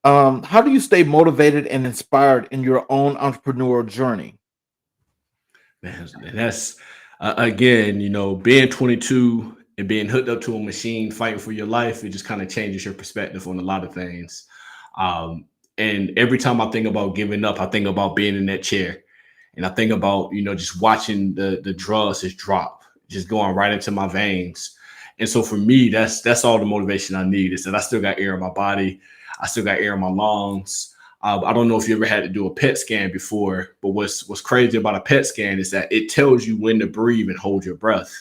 How do you stay motivated and inspired in your own entrepreneurial journey? Man, and that's again, being 22 and being hooked up to a machine, fighting for your life, it just kind of changes your perspective on a lot of things. Um, and every time I think about giving up, I think about being in that chair, and I think about just watching the drugs just drop, just going right into my veins. And so for me, that's all the motivation I need is that I still got air in my body, I still got air in my lungs. I don't know if you ever had to do a PET scan before, but what's crazy about a PET scan is that it tells you when to breathe and hold your breath.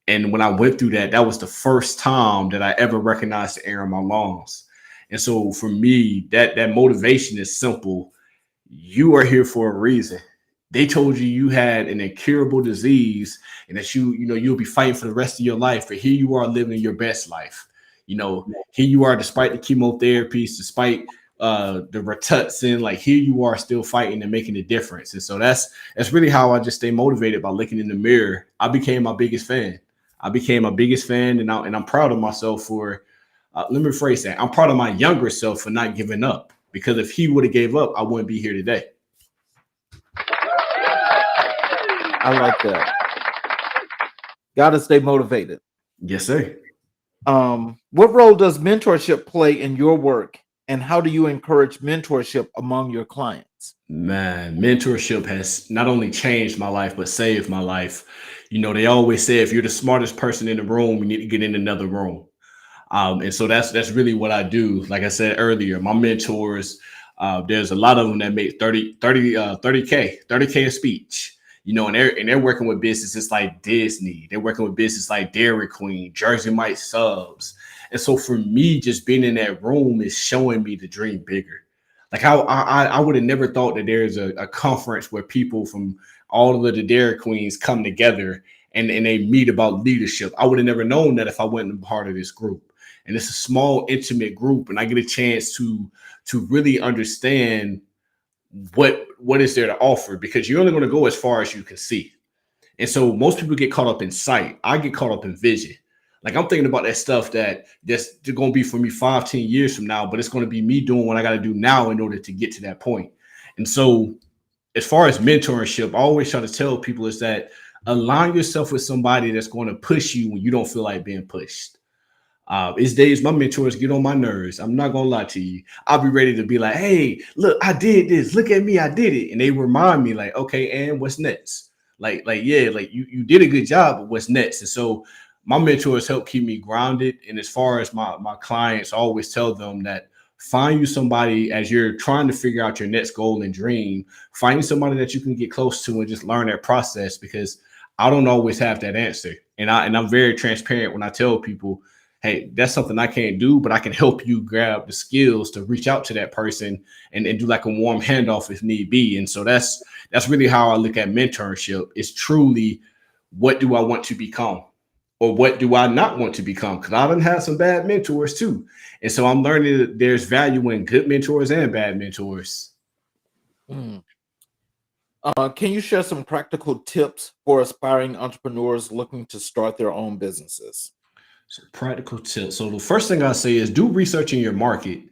And when I went through that, that was the first time that I ever recognized the air in my lungs. And so for me, that motivation is simple. You are here for a reason. They told you you had an incurable disease and that you'll be fighting for the rest of your life, but here you are living your best life. Here you are, despite the chemotherapies, despite the Rituxan, like here you are still fighting and making a difference. And so that's really how I just stay motivated by looking in the mirror. I became my biggest fan. I became my biggest fan, and I'm proud of myself for. Let me rephrase that. I'm proud of my younger self for not giving up. Because if he would have gave up, I wouldn't be here today. I like that. Got to stay motivated. Yes, sir. What role does mentorship play in your work, and how do you encourage mentorship among your clients? Man, mentorship has not only changed my life, but saved my life. They always say if you're the smartest person in the room, you need to get in another room. And so that's really what I do. Like I said earlier, my mentors, there's a lot of them that make 30K a speech, and they're working with businesses like Disney. They're working with businesses like Dairy Queen, Jersey Mike Subs. And so for me, just being in that room is showing me to dream bigger. Like I would have never thought that there's a conference where people from all of the Dairy Queens come together and they meet about leadership. I would have never known that if I wasn't a part of this group. And it's a small, intimate group, and I get a chance to really understand what is there to offer, because you're only going to go as far as you can see. And so most people get caught up in sight. I get caught up in vision. Like I'm thinking about that stuff that's going to be for me 5-10 years from now, but it's going to be me doing what I got to do now in order to get to that point. And so as far as mentorship, I always try to tell people is that align yourself with somebody that's going to push you when you don't feel like being pushed. It's days my mentors get on my nerves. I'm not gonna lie to you. I'll be ready to be like, "Hey, look, I did this. Look at me, I did it." And they remind me, like, "Okay, and what's next?" Yeah, like you did a good job, but what's next? And so my mentors help keep me grounded. And as far as my clients, I always tell them that find you somebody as you're trying to figure out your next goal and dream. Find somebody that you can get close to and just learn that process, because I don't always have that answer, and I'm very transparent when I tell people, hey, that's something I can't do, but I can help you grab the skills to reach out to that person and do like a warm handoff if need be. And so that's really how I look at mentorship. It's truly, what do I want to become? Or what do I not want to become? Because I done had some bad mentors too. And so I'm learning that there's value in good mentors and bad mentors. Mm. Can you share some practical tips for aspiring entrepreneurs looking to start their own businesses? So practical tips. So the first thing I say is do research in your market.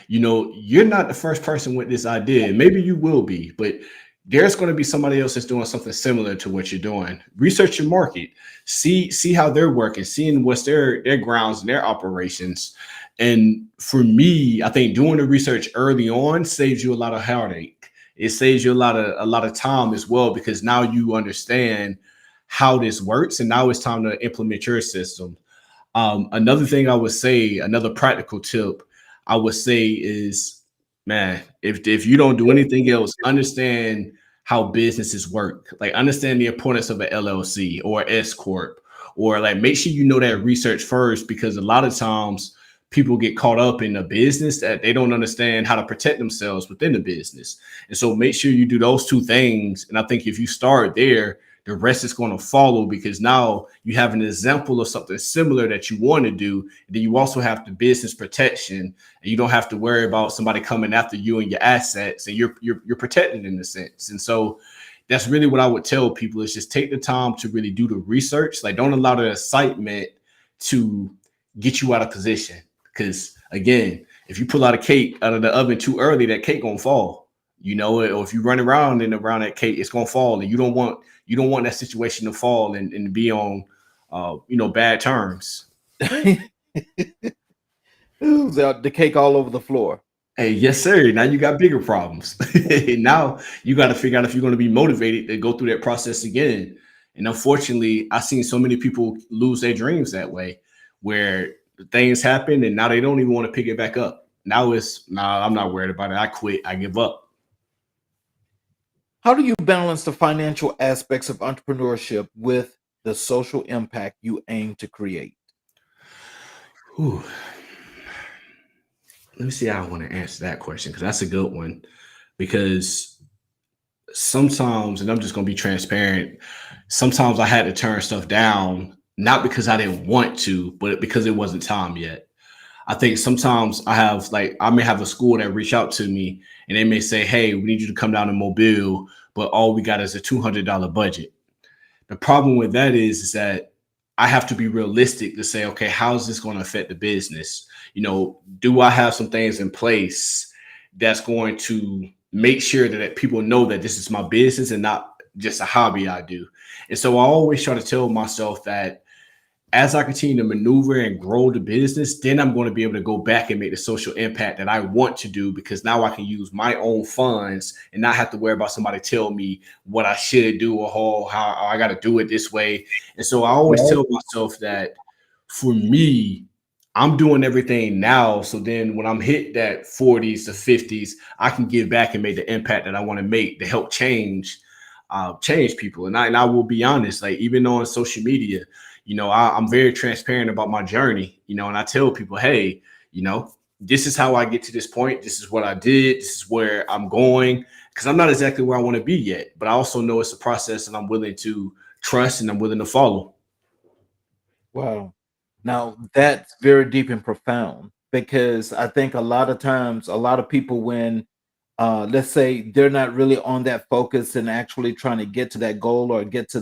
You're not the first person with this idea. Maybe you will be, but there's going to be somebody else that's doing something similar to what you're doing. Research your market. See how they're working, seeing what's their grounds and their operations. And for me, I think doing the research early on saves you a lot of heartache. It saves you a lot of time as well, because now you understand how this works, and now it's time to implement your system. Another thing I would say, another practical tip I would say is, man, if you don't do anything else, understand how businesses work. Like understand the importance of an LLC or S corp, or like make sure you know that research first, because a lot of times people get caught up in a business that they don't understand how to protect themselves within the business. And so make sure you do those two things. And I think if you start there, the rest is going to follow, because now you have an example of something similar that you want to do. And then you also have the business protection, and you don't have to worry about somebody coming after you and your assets, and you're protected in a sense. And so that's really what I would tell people is just take the time to really do the research. Like don't allow the excitement to get you out of position. Because again, if you pull out a cake out of the oven too early, that cake gonna fall. you know it, or if you run around and around that cake, it's gonna fall, and you don't want that situation to fall and be on bad terms. Ooh, the cake all over the floor. Hey, yes, sir. Now you got bigger problems. Now you got to figure out if you're going to be motivated to go through that process again. And unfortunately, I've seen so many people lose their dreams that way, where things happen and now they don't even want to pick it back up. Now it's, nah, I'm not worried about it. I quit. I give up. How do you balance the financial aspects of entrepreneurship with the social impact you aim to create? Whew. Let me see how I want to answer that question, because that's a good one. Because sometimes, and I'm just going to be transparent, sometimes I had to turn stuff down, not because I didn't want to, but because it wasn't time yet. I think sometimes I may have a school that reach out to me and they may say, hey, we need you to come down to Mobile, but all we got is a $200 budget. The problem with that is that I have to be realistic to say, okay, how is this going to affect the business? Do I have some things in place that's going to make sure that people know that this is my business and not just a hobby I do? And so I always try to tell myself that as I continue to maneuver and grow the business, then I'm going to be able to go back and make the social impact that I want to do, because now I can use my own funds and not have to worry about somebody tell me what I should do or how I got to do it this way. And so I always Right. tell myself that for me, I'm doing everything now. So then when I'm hit that 40s to 50s, I can give back and make the impact that I want to make to help change people. And I will be honest, like even on social media, I'm very transparent about my journey, and I tell people, hey, this is how I get to this point. This is what I did. This is where I'm going, because I'm not exactly where I want to be yet, but I also know it's a process and I'm willing to trust and I'm willing to follow. Wow. Now that's very deep and profound, because I think a lot of times, a lot of people, when let's say they're not really on that focus and actually trying to get to that goal or get to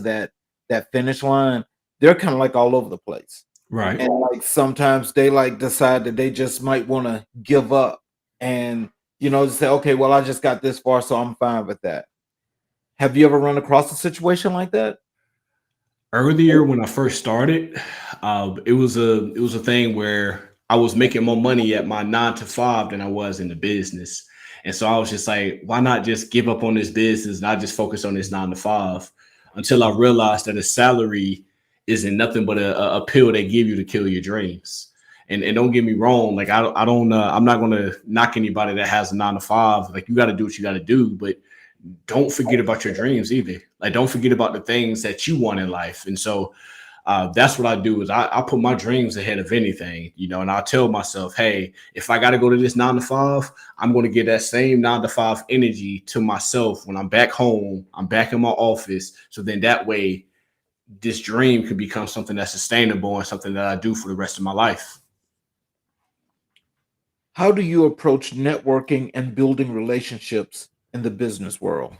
that finish line, they're kind of like all over the place. Right. And like sometimes they like decide that they just might want to give up and just say, okay, well, I just got this far, so I'm fine with that. Have you ever run across a situation like that? Earlier when I first started, it was a thing where I was making more money at my 9 to 5 than I was in the business. And so I was just like, why not just give up on this business and I just focus on this 9 to 5, until I realized that a salary isn't nothing but a pill they give you to kill your dreams. And don't get me wrong, like I don't I'm not gonna knock anybody that has a 9 to 5. Like you got to do what you got to do, but don't forget about your dreams either. Like don't forget about the things that you want in life. And so that's what I do is I put my dreams ahead of anything, and I tell myself, hey, if I got to go to this 9 to 5, I'm going to give that same 9 to 5 energy to myself when I'm back home, I'm back in my office. So then that way, this dream could become something that's sustainable and something that I do for the rest of my life. How do you approach networking and building relationships in the business world?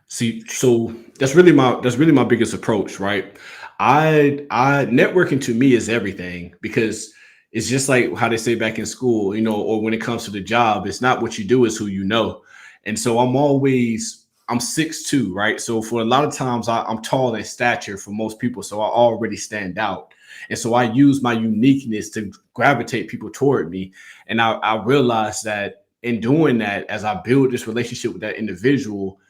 See, so that's really my biggest approach, right? I networking to me is everything, because it's just like how they say back in school, or when it comes to the job, it's not what you do, it's who you know. And so I'm 6'2", right? So for a lot of times I'm tall in stature for most people, so I already stand out. And so I use my uniqueness to gravitate people toward me. And I realized that in doing that, as I build this relationship with that individual,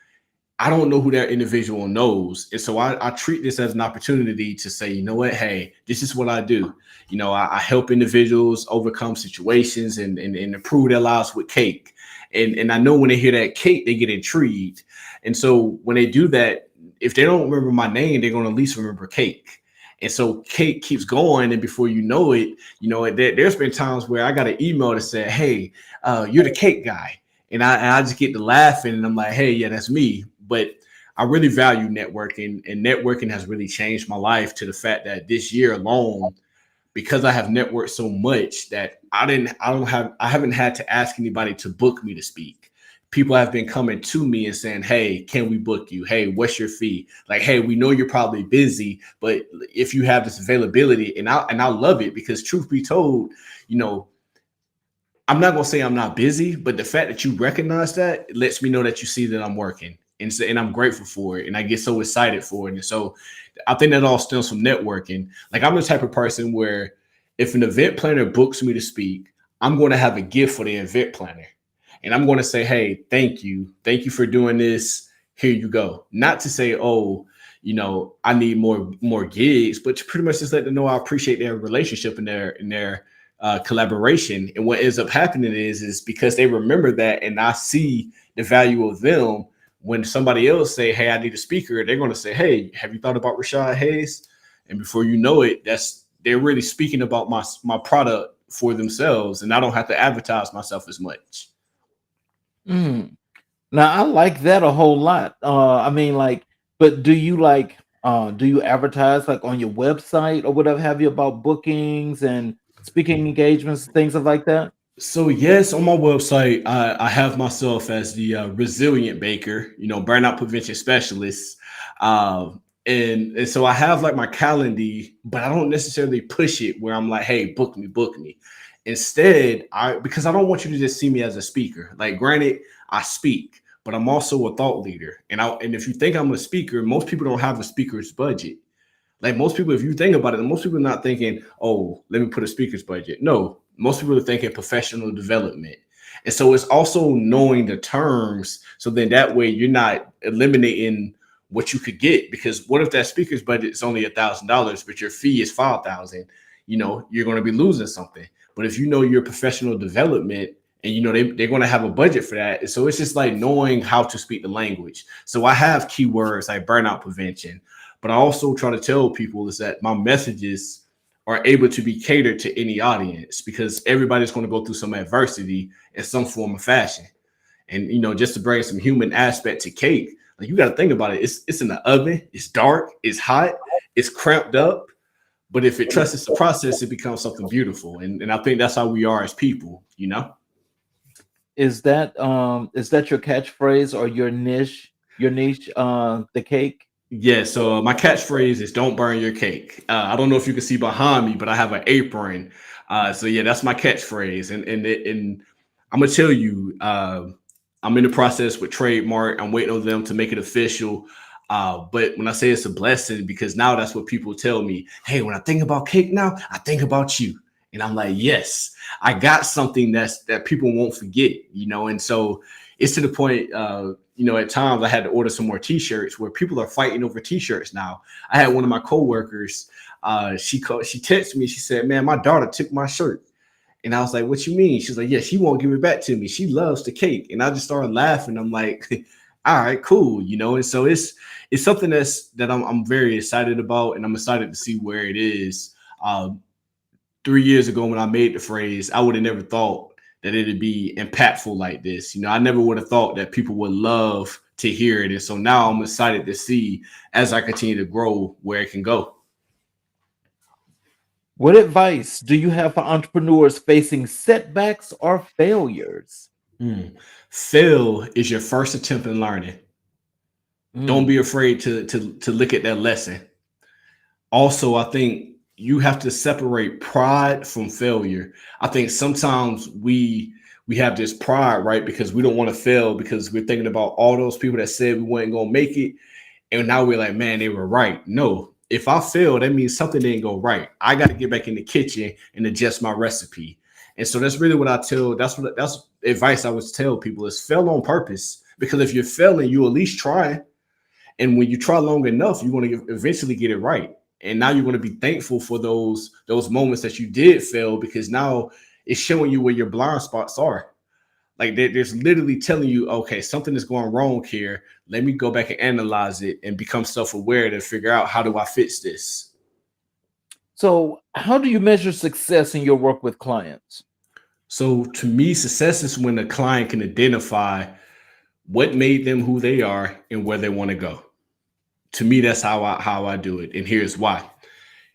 I don't know who that individual knows. And so I treat this as an opportunity to say, you know what, hey, this is what I do. I help individuals overcome situations and improve their lives with cake. And I know when they hear that cake, they get intrigued. And so when they do that, if they don't remember my name, they're going to at least remember cake. And so cake keeps going. And before you know it, there's been times where I got an email that said, hey, you're the cake guy. And I just get to laughing and I'm like, hey, yeah, that's me. But I really value networking, and networking has really changed my life to the fact that this year alone, because I have networked so much, that I haven't had to ask anybody to book me to speak. People have been coming to me and saying, hey, can we book you? Hey, what's your fee? Like, hey, we know you're probably busy, but if you have this availability, and I love it, because truth be told, you know, I'm not gonna say I'm not busy, but the fact that you recognize that it lets me know that you see that I'm working, and I'm grateful for it, and I get so excited for it. And so I think that all stems from networking. Like I'm the type of person where if an event planner books me to speak, I'm going to have a gift for the event planner, and I'm going to say, "Hey, thank you for doing this. Here you go." Not to say, "Oh, I need more gigs," but to pretty much just let them know I appreciate their relationship and their collaboration. And what ends up happening is because they remember that, and I see the value of them. When somebody else say, "Hey, I need a speaker," they're going to say, "Hey, have you thought about Rashad Hayes?" And before you know it, they're really speaking about my product for themselves, and I don't have to advertise myself as much. Mm. Now I like that a whole lot. I mean, like, but do you advertise like on your website or whatever have you about bookings and speaking engagements, things of like that? So yes, on my website, I have myself as the resilient baker, burnout prevention specialist, and so I have like my calendar, but I don't necessarily push it where I'm like, hey, book me. Instead, because I don't want you to just see me as a speaker. Like, granted, I speak, but I'm also a thought leader, and if you think I'm a speaker, most people don't have a speaker's budget. Like most people, if you think about it, most people are not thinking, oh, let me put a speaker's budget. No, most people are thinking professional development. And so it's also knowing the terms. So then that way you're not eliminating what you could get. Because what if that speaker's budget is only $1,000, but your fee is 5,000? You're going to be losing something. But if you know your professional development and they're going to have a budget for that. So it's just like knowing how to speak the language. So I have keywords like burnout prevention, but I also try to tell people is that my messages are able to be catered to any audience because everybody's going to go through some adversity in some form of fashion. And just to bring some human aspect to cake, like you got to think about it. It's in the oven, it's dark, it's hot, it's cramped up. But if it trusts the process, it becomes something beautiful. And I think that's how we are as people. Is that your catchphrase or your niche, the cake? Yeah, so my catchphrase is "Don't burn your cake." I don't know if you can see behind me, but I have an apron. So yeah, that's my catchphrase, and I'm gonna tell you, I'm in the process with trademark. I'm waiting on them to make it official. But when I say it's a blessing, because now that's what people tell me. Hey, when I think about cake now, I think about you, and I'm like, yes, I got something that people won't forget. And so it's to the point. At times I had to order some more T-shirts where people are fighting over T-shirts now. I had one of my coworkers. She texted me. She said, "Man, my daughter took my shirt." And I was like, "What you mean?" She's like, "Yeah, she won't give it back to me. She loves the cake." And I just started laughing. I'm like, "All right, cool." And so it's something that I'm very excited about, and I'm excited to see where it is. 3 years ago when I made the phrase, I would have never thought that it'd be impactful like this. I never would have thought that people would love to hear it. And so now I'm excited to see as I continue to grow where it can go. What advice do you have for entrepreneurs facing setbacks or failures? Mm. Fail is your first attempt in learning. Don't Mm. be afraid to look at that lesson. Also, I think you have to separate pride from failure. I think sometimes we have this pride, right? Because we don't want to fail because we're thinking about all those people that said we weren't gonna make it, and now we're like, man, they were right. No, if I fail, that means something didn't go right. I got to get back in the kitchen and adjust my recipe. And so that's really what I tell. That's advice I would tell people is fail on purpose. Because if you're failing, you at least try. And when you try long enough, you're going to eventually get it right. And now you're going to be thankful for those moments that you did fail because now it's showing you where your blind spots are. Like there's literally telling you, okay, something is going wrong here. Let me go back and analyze it and become self-aware to figure out how do I fix this. So, how do you measure success in your work with clients? So to me, success is when the client can identify what made them who they are and where they want to go. To me, that's how I do it. And here's why.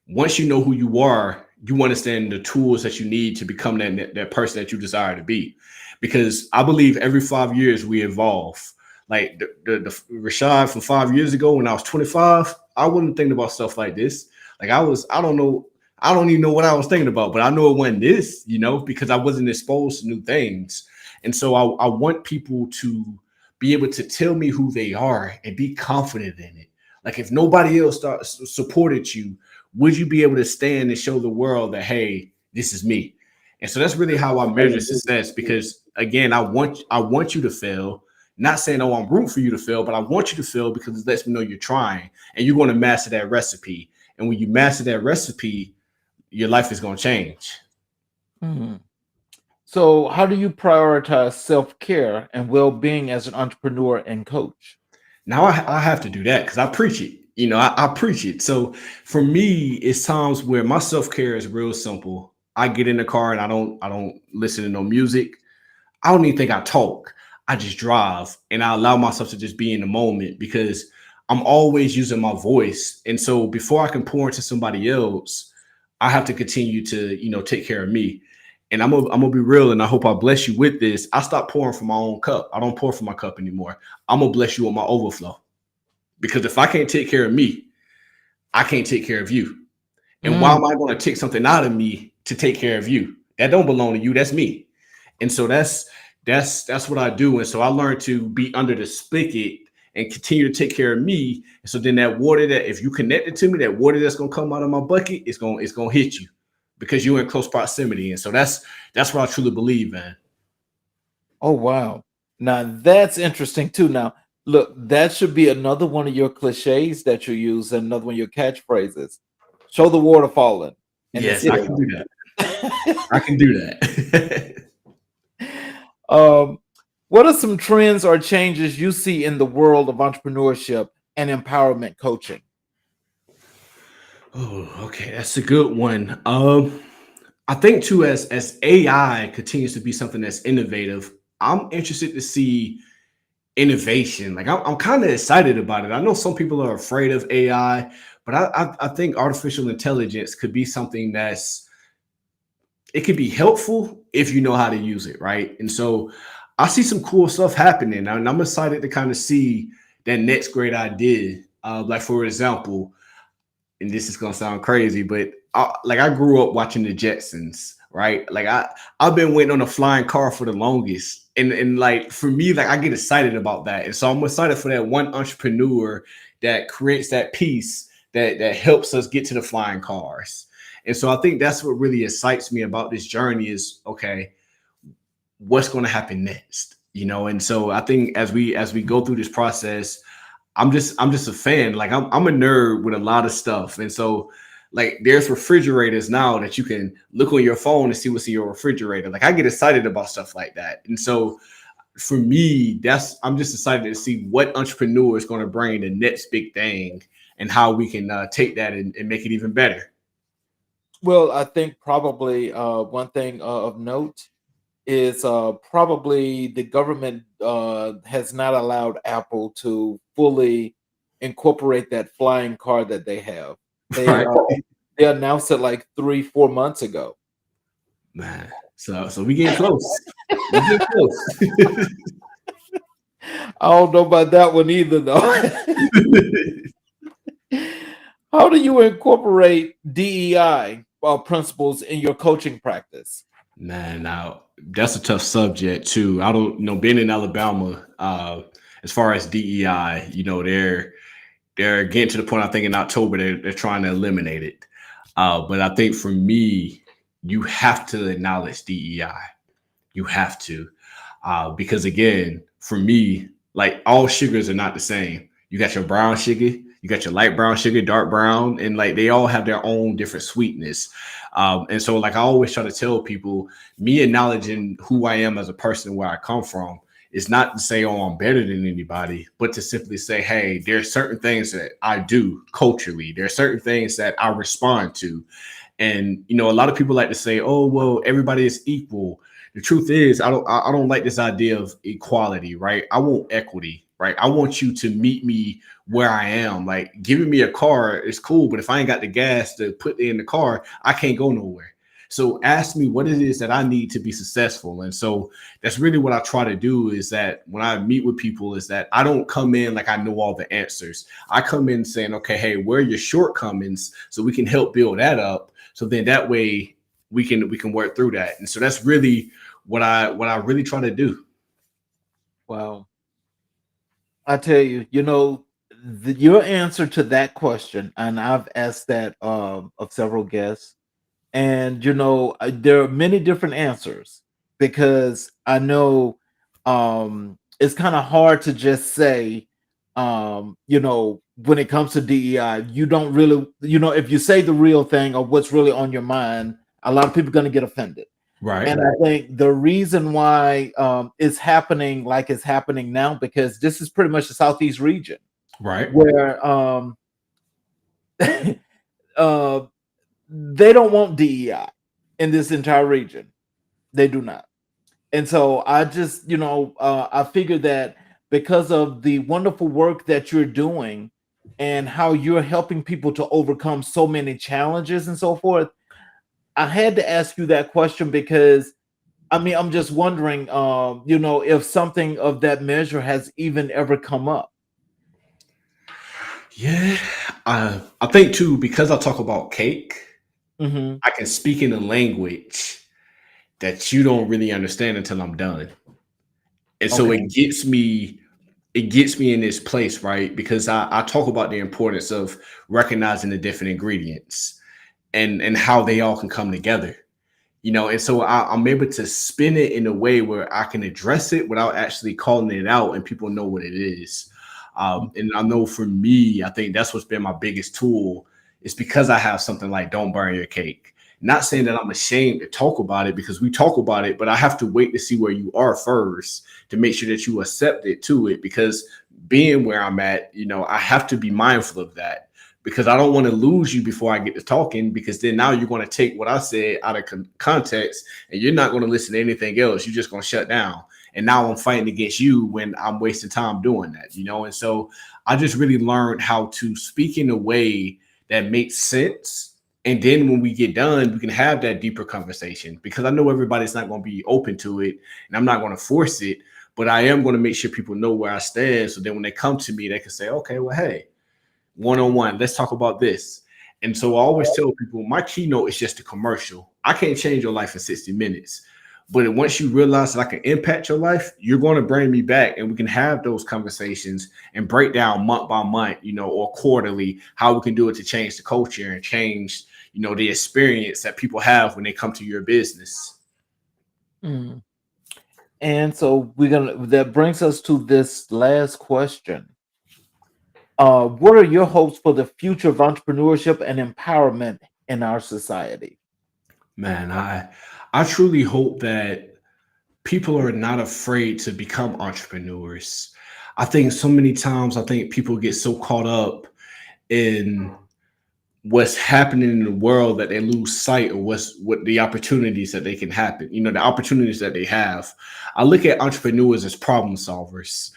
Once you know who you are, you understand the tools that you need to become that person that you desire to be. Because I believe every 5 years we evolve. Like the Rashad from 5 years ago when I was 25, I wasn't thinking about stuff like this. Like I don't know, I don't even know what I was thinking about, but I know it wasn't this, because I wasn't exposed to new things. And so I want people to be able to tell me who they are and be confident in it. Like if nobody else supported you, would you be able to stand and show the world that, hey, this is me? And so that's really how I measure success. Because again, I want you to fail. Not saying, oh, I'm rooting for you to fail, but I want you to fail because it lets me know you're trying and you're going to master that recipe. And when you master that recipe, your life is going to change. Mhm. So, how do you prioritize self care and well being as an entrepreneur and coach? Now I have to do that because I preach it. I preach it. So for me, it's times where my self care is real simple. I get in the car and I don't listen to no music. I don't even think I talk. I just drive and I allow myself to just be in the moment because I'm always using my voice. And so before I can pour into somebody else, I have to continue to, take care of me. And I'm gonna be real, and I hope I bless you with this. I stopped pouring from my own cup. I don't pour from my cup anymore. I'm gonna bless you with my overflow. Because if I can't take care of me, I can't take care of you. And why Mm. am I going to take something out of me to take care of you? That don't belong to you. That's me. And so that's what I do. And so I learned to be under the spigot and continue to take care of me. And so then that water that if you connect it to me, that water that's gonna come out of my bucket, it's gonna hit you because you're in close proximity. And so that's what I truly believe in. Oh, wow. Now that's interesting too. Now, look, that should be another one of your cliches that you use and another one of your catchphrases. Show the water falling and it's Yes, I can hitting. do that. I can do that. um, what are some trends or changes you see in the world of entrepreneurship and empowerment coaching? Oh, okay, that's a good one. I think too, as AI continues to be something that's innovative, I'm interested to see innovation. Like I'm kind of excited about it. I know some people are afraid of AI, but I think artificial intelligence could be something it could be helpful if you know how to use it, right? And so I see some cool stuff happening, and I'm excited to kind of see that next great idea. Like for example, and this is gonna sound crazy, but I grew up watching the Jetsons, right? Like I've been waiting on a flying car for the longest, and like for me, like I get excited about that, and so I'm excited for that one entrepreneur that creates that piece that helps us get to the flying cars. And so I think that's what really excites me about this journey is okay, what's going to happen next, And so I think as we go through this process, I'm just a fan. Like I'm a nerd with a lot of stuff. And so like there's refrigerators now that you can look on your phone and see what's in your refrigerator. Like I get excited about stuff like that. And so for me, I'm just excited to see what entrepreneur is going to bring the next big thing and how we can take that and make it even better. Well, I think probably one thing of note is probably the government has not allowed Apple to fully incorporate that flying car that they have. They Right. uh, they announced it like 3-4 months ago. Man. So we getting close. We getting close. I don't know about that one either, though. How do you incorporate DEI principles in your coaching practice? Man, now that's a tough subject too. I don't being in Alabama, as far as DEI, they're getting to the point I think in October they're trying to eliminate it. But I think for me, you have to acknowledge DEI. You have to. Because again, for me, like all sugars are not the same. You got your brown sugar, you got your light brown sugar, dark brown, and like they all have their own different sweetness. And so, like I always try to tell people, me acknowledging who I am as a person, where I come from, is not to say, oh, I'm better than anybody, but to simply say, hey, there are certain things that I do culturally. There are certain things that I respond to. And a lot of people like to say, oh, well, everybody is equal. The truth is, I don't like this idea of equality, right? I want equity, right? I want you to meet me where I am. Like giving me a car is cool, but if I ain't got the gas to put in the car, I can't go nowhere. So ask me what it is that I need to be successful. And so that's really what I try to do, is that when I meet with people, is that I don't come in like I know all the answers. I come in saying, okay, hey, where are your shortcomings, so we can help build that up. So then that way we can work through that. And so that's really what I really try to do. Wow. I tell you, your answer to that question, and I've asked that of several guests, and there are many different answers because I know it's kind of hard to just say, when it comes to DEI, you don't really, if you say the real thing or what's really on your mind, a lot of people are going to get offended. Right. And I think the reason why it's happening like it's happening now, because this is pretty much the Southeast region Right. where uh, they don't want DEI in this entire region. They do not. And so I just, I figured that because of the wonderful work that you're doing and how you're helping people to overcome so many challenges and so forth, I had to ask you that question because I mean, I'm just wondering, if something of that measure has even ever come up. Yeah. I think too, because I talk about cake, Hmm. I can speak in a language that you don't really understand until I'm done. And so Okay. it gets me in this place, right? Because I talk about the importance of recognizing the different ingredients and how they all can come together. And so I'm able to spin it in a way where I can address it without actually calling it out, and people know what it is. And I know for me, I think that's what's been my biggest tool. Is because I have something like "Don't Burn Your Cake." Not saying that I'm ashamed to talk about it, because we talk about it, but I have to wait to see where you are first to make sure that you accept it to it. Because being where I'm at, I have to be mindful of that, because I don't want to lose you before I get to talking, because then now you're going to take what I said out of context, and you're not going to listen to anything else. You're just going to shut down. And now I'm fighting against you when I'm wasting time doing that. And so I just really learned how to speak in a way that makes sense. And then when we get done, we can have that deeper conversation, because I know everybody's not going to be open to it, and I'm not going to force it, but I am going to make sure people know where I stand. So then when they come to me, they can say, okay, well, hey, one on one. Let's talk about this. And so I always tell people my keynote is just a commercial. I can't change your life in 60 minutes. But once you realize that I can impact your life, you're going to bring me back, and we can have those conversations and break down month by month, or quarterly, how we can do it to change the culture and change, the experience that people have when they come to your business. Mm. And so that brings us to this last question. What are your hopes for the future of entrepreneurship and empowerment in our society? Man, I truly hope that people are not afraid to become entrepreneurs. I think so many times, I think people get so caught up in what's happening in the world that they lose sight of what the opportunities that they can happen, the opportunities that they have. I look at entrepreneurs as problem solvers.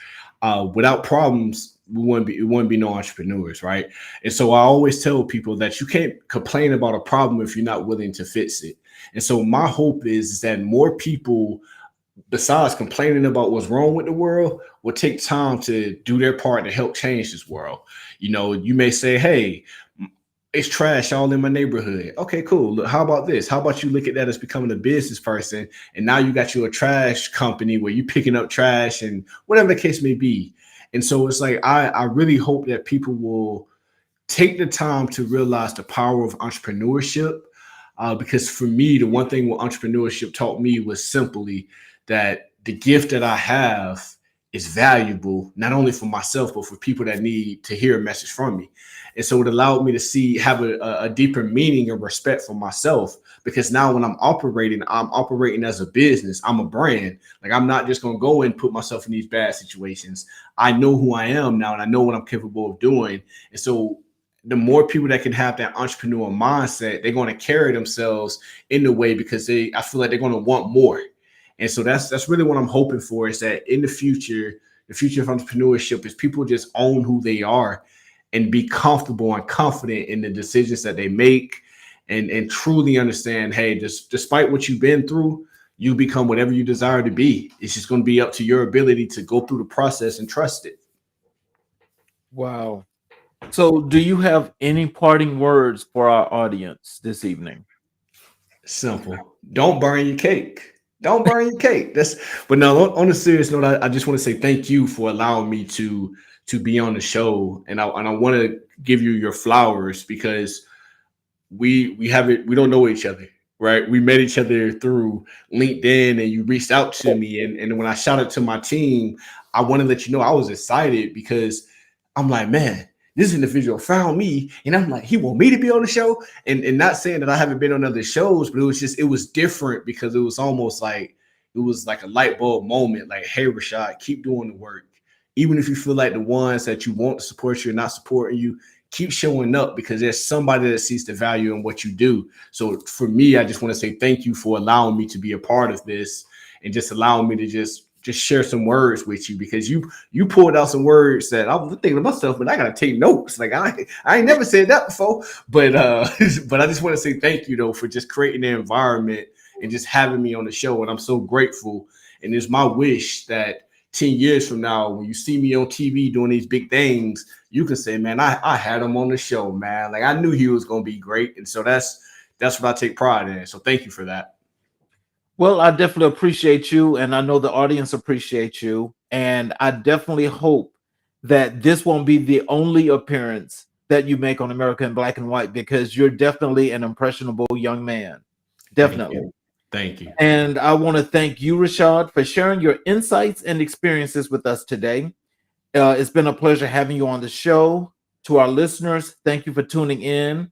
Without problems, we wouldn't be no entrepreneurs, right? And so I always tell people that you can't complain about a problem if you're not willing to fix it. And so my hope is that more people, besides complaining about what's wrong with the world, will take time to do their part to help change this world. You may say, hey, it's trash all in my neighborhood. Okay, cool. Look, how about this? How about you look at that as becoming a business person, and now you got you a trash company where you picking up trash and whatever the case may be. And so it's like I really hope that people will take the time to realize the power of entrepreneurship. Because for me, the one thing what entrepreneurship taught me was simply that the gift that I have is valuable, not only for myself, but for people that need to hear a message from me. And so it allowed me to have a deeper meaning and respect for myself, because now when I'm operating as a business. I'm a brand. Like, I'm not just going to go and put myself in these bad situations. I know who I am now, and I know what I'm capable of doing. And so the more people that can have that entrepreneurial mindset, they're going to carry themselves in the way, because I feel like they're going to want more. And so that's really what I'm hoping for, is that in the future of entrepreneurship is people just own who they are and be comfortable and confident in the decisions that they make, and truly understand, hey, just despite what you've been through, you become whatever you desire to be. It's just going to be up to your ability to go through the process and trust it. Wow. So, do you have any parting words for our audience this evening? Simple. Don't burn your cake. Don't burn your cake. That's but no. On a serious note, I just want to say thank you for allowing me to be on the show, and I want to give you your flowers because we haven't we don't know each other, right? We met each other through LinkedIn, and you reached out to me, and when I shouted to my team, I want to let you know I was excited because I'm like, man, this individual found me, and I'm like, he want me to be on the show, and not saying that I haven't been on other shows, but it was different because it was almost like it was like a light bulb moment, like, hey, Rashad, keep doing the work. Even if you feel like the ones that you want to support you are not supporting you, keep showing up because there's somebody that sees the value in what you do. So for me, I just want to say thank you for allowing me to be a part of this and just allowing me to just share some words with you because you pulled out some words that I was thinking to myself, but I gotta take notes. Like I ain't never said that before. But but I just want to say thank you though for just creating the environment and just having me on the show. And I'm so grateful. And it's my wish that 10 years from now, when you see me on TV doing these big things, you can say, man, I had him on the show, man. Like I knew he was gonna be great. And so that's what I take pride in. So thank you for that. Well, I definitely appreciate you, and I know the audience appreciates you. And I definitely hope that this won't be the only appearance that you make on America in Black and White because you're definitely an impressionable young man. Thank Definitely. you. Thank you. And I want to thank you, Rashad, for sharing your insights and experiences with us today. It's been a pleasure having you on the show. To our listeners, thank you for tuning in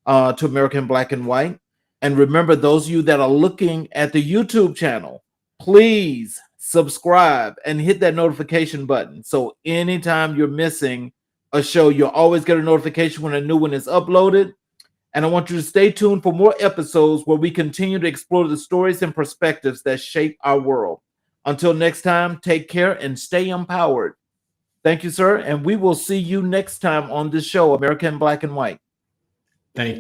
to American Black and White. And remember, those of you that are looking at the YouTube channel, please subscribe and hit that notification button. So anytime you're missing a show, you'll always get a notification when a new one is uploaded. And I want you to stay tuned for more episodes where we continue to explore the stories and perspectives that shape our world. Until next time, take care and stay empowered. Thank you, sir. And we will see you next time on this show, American Black and White.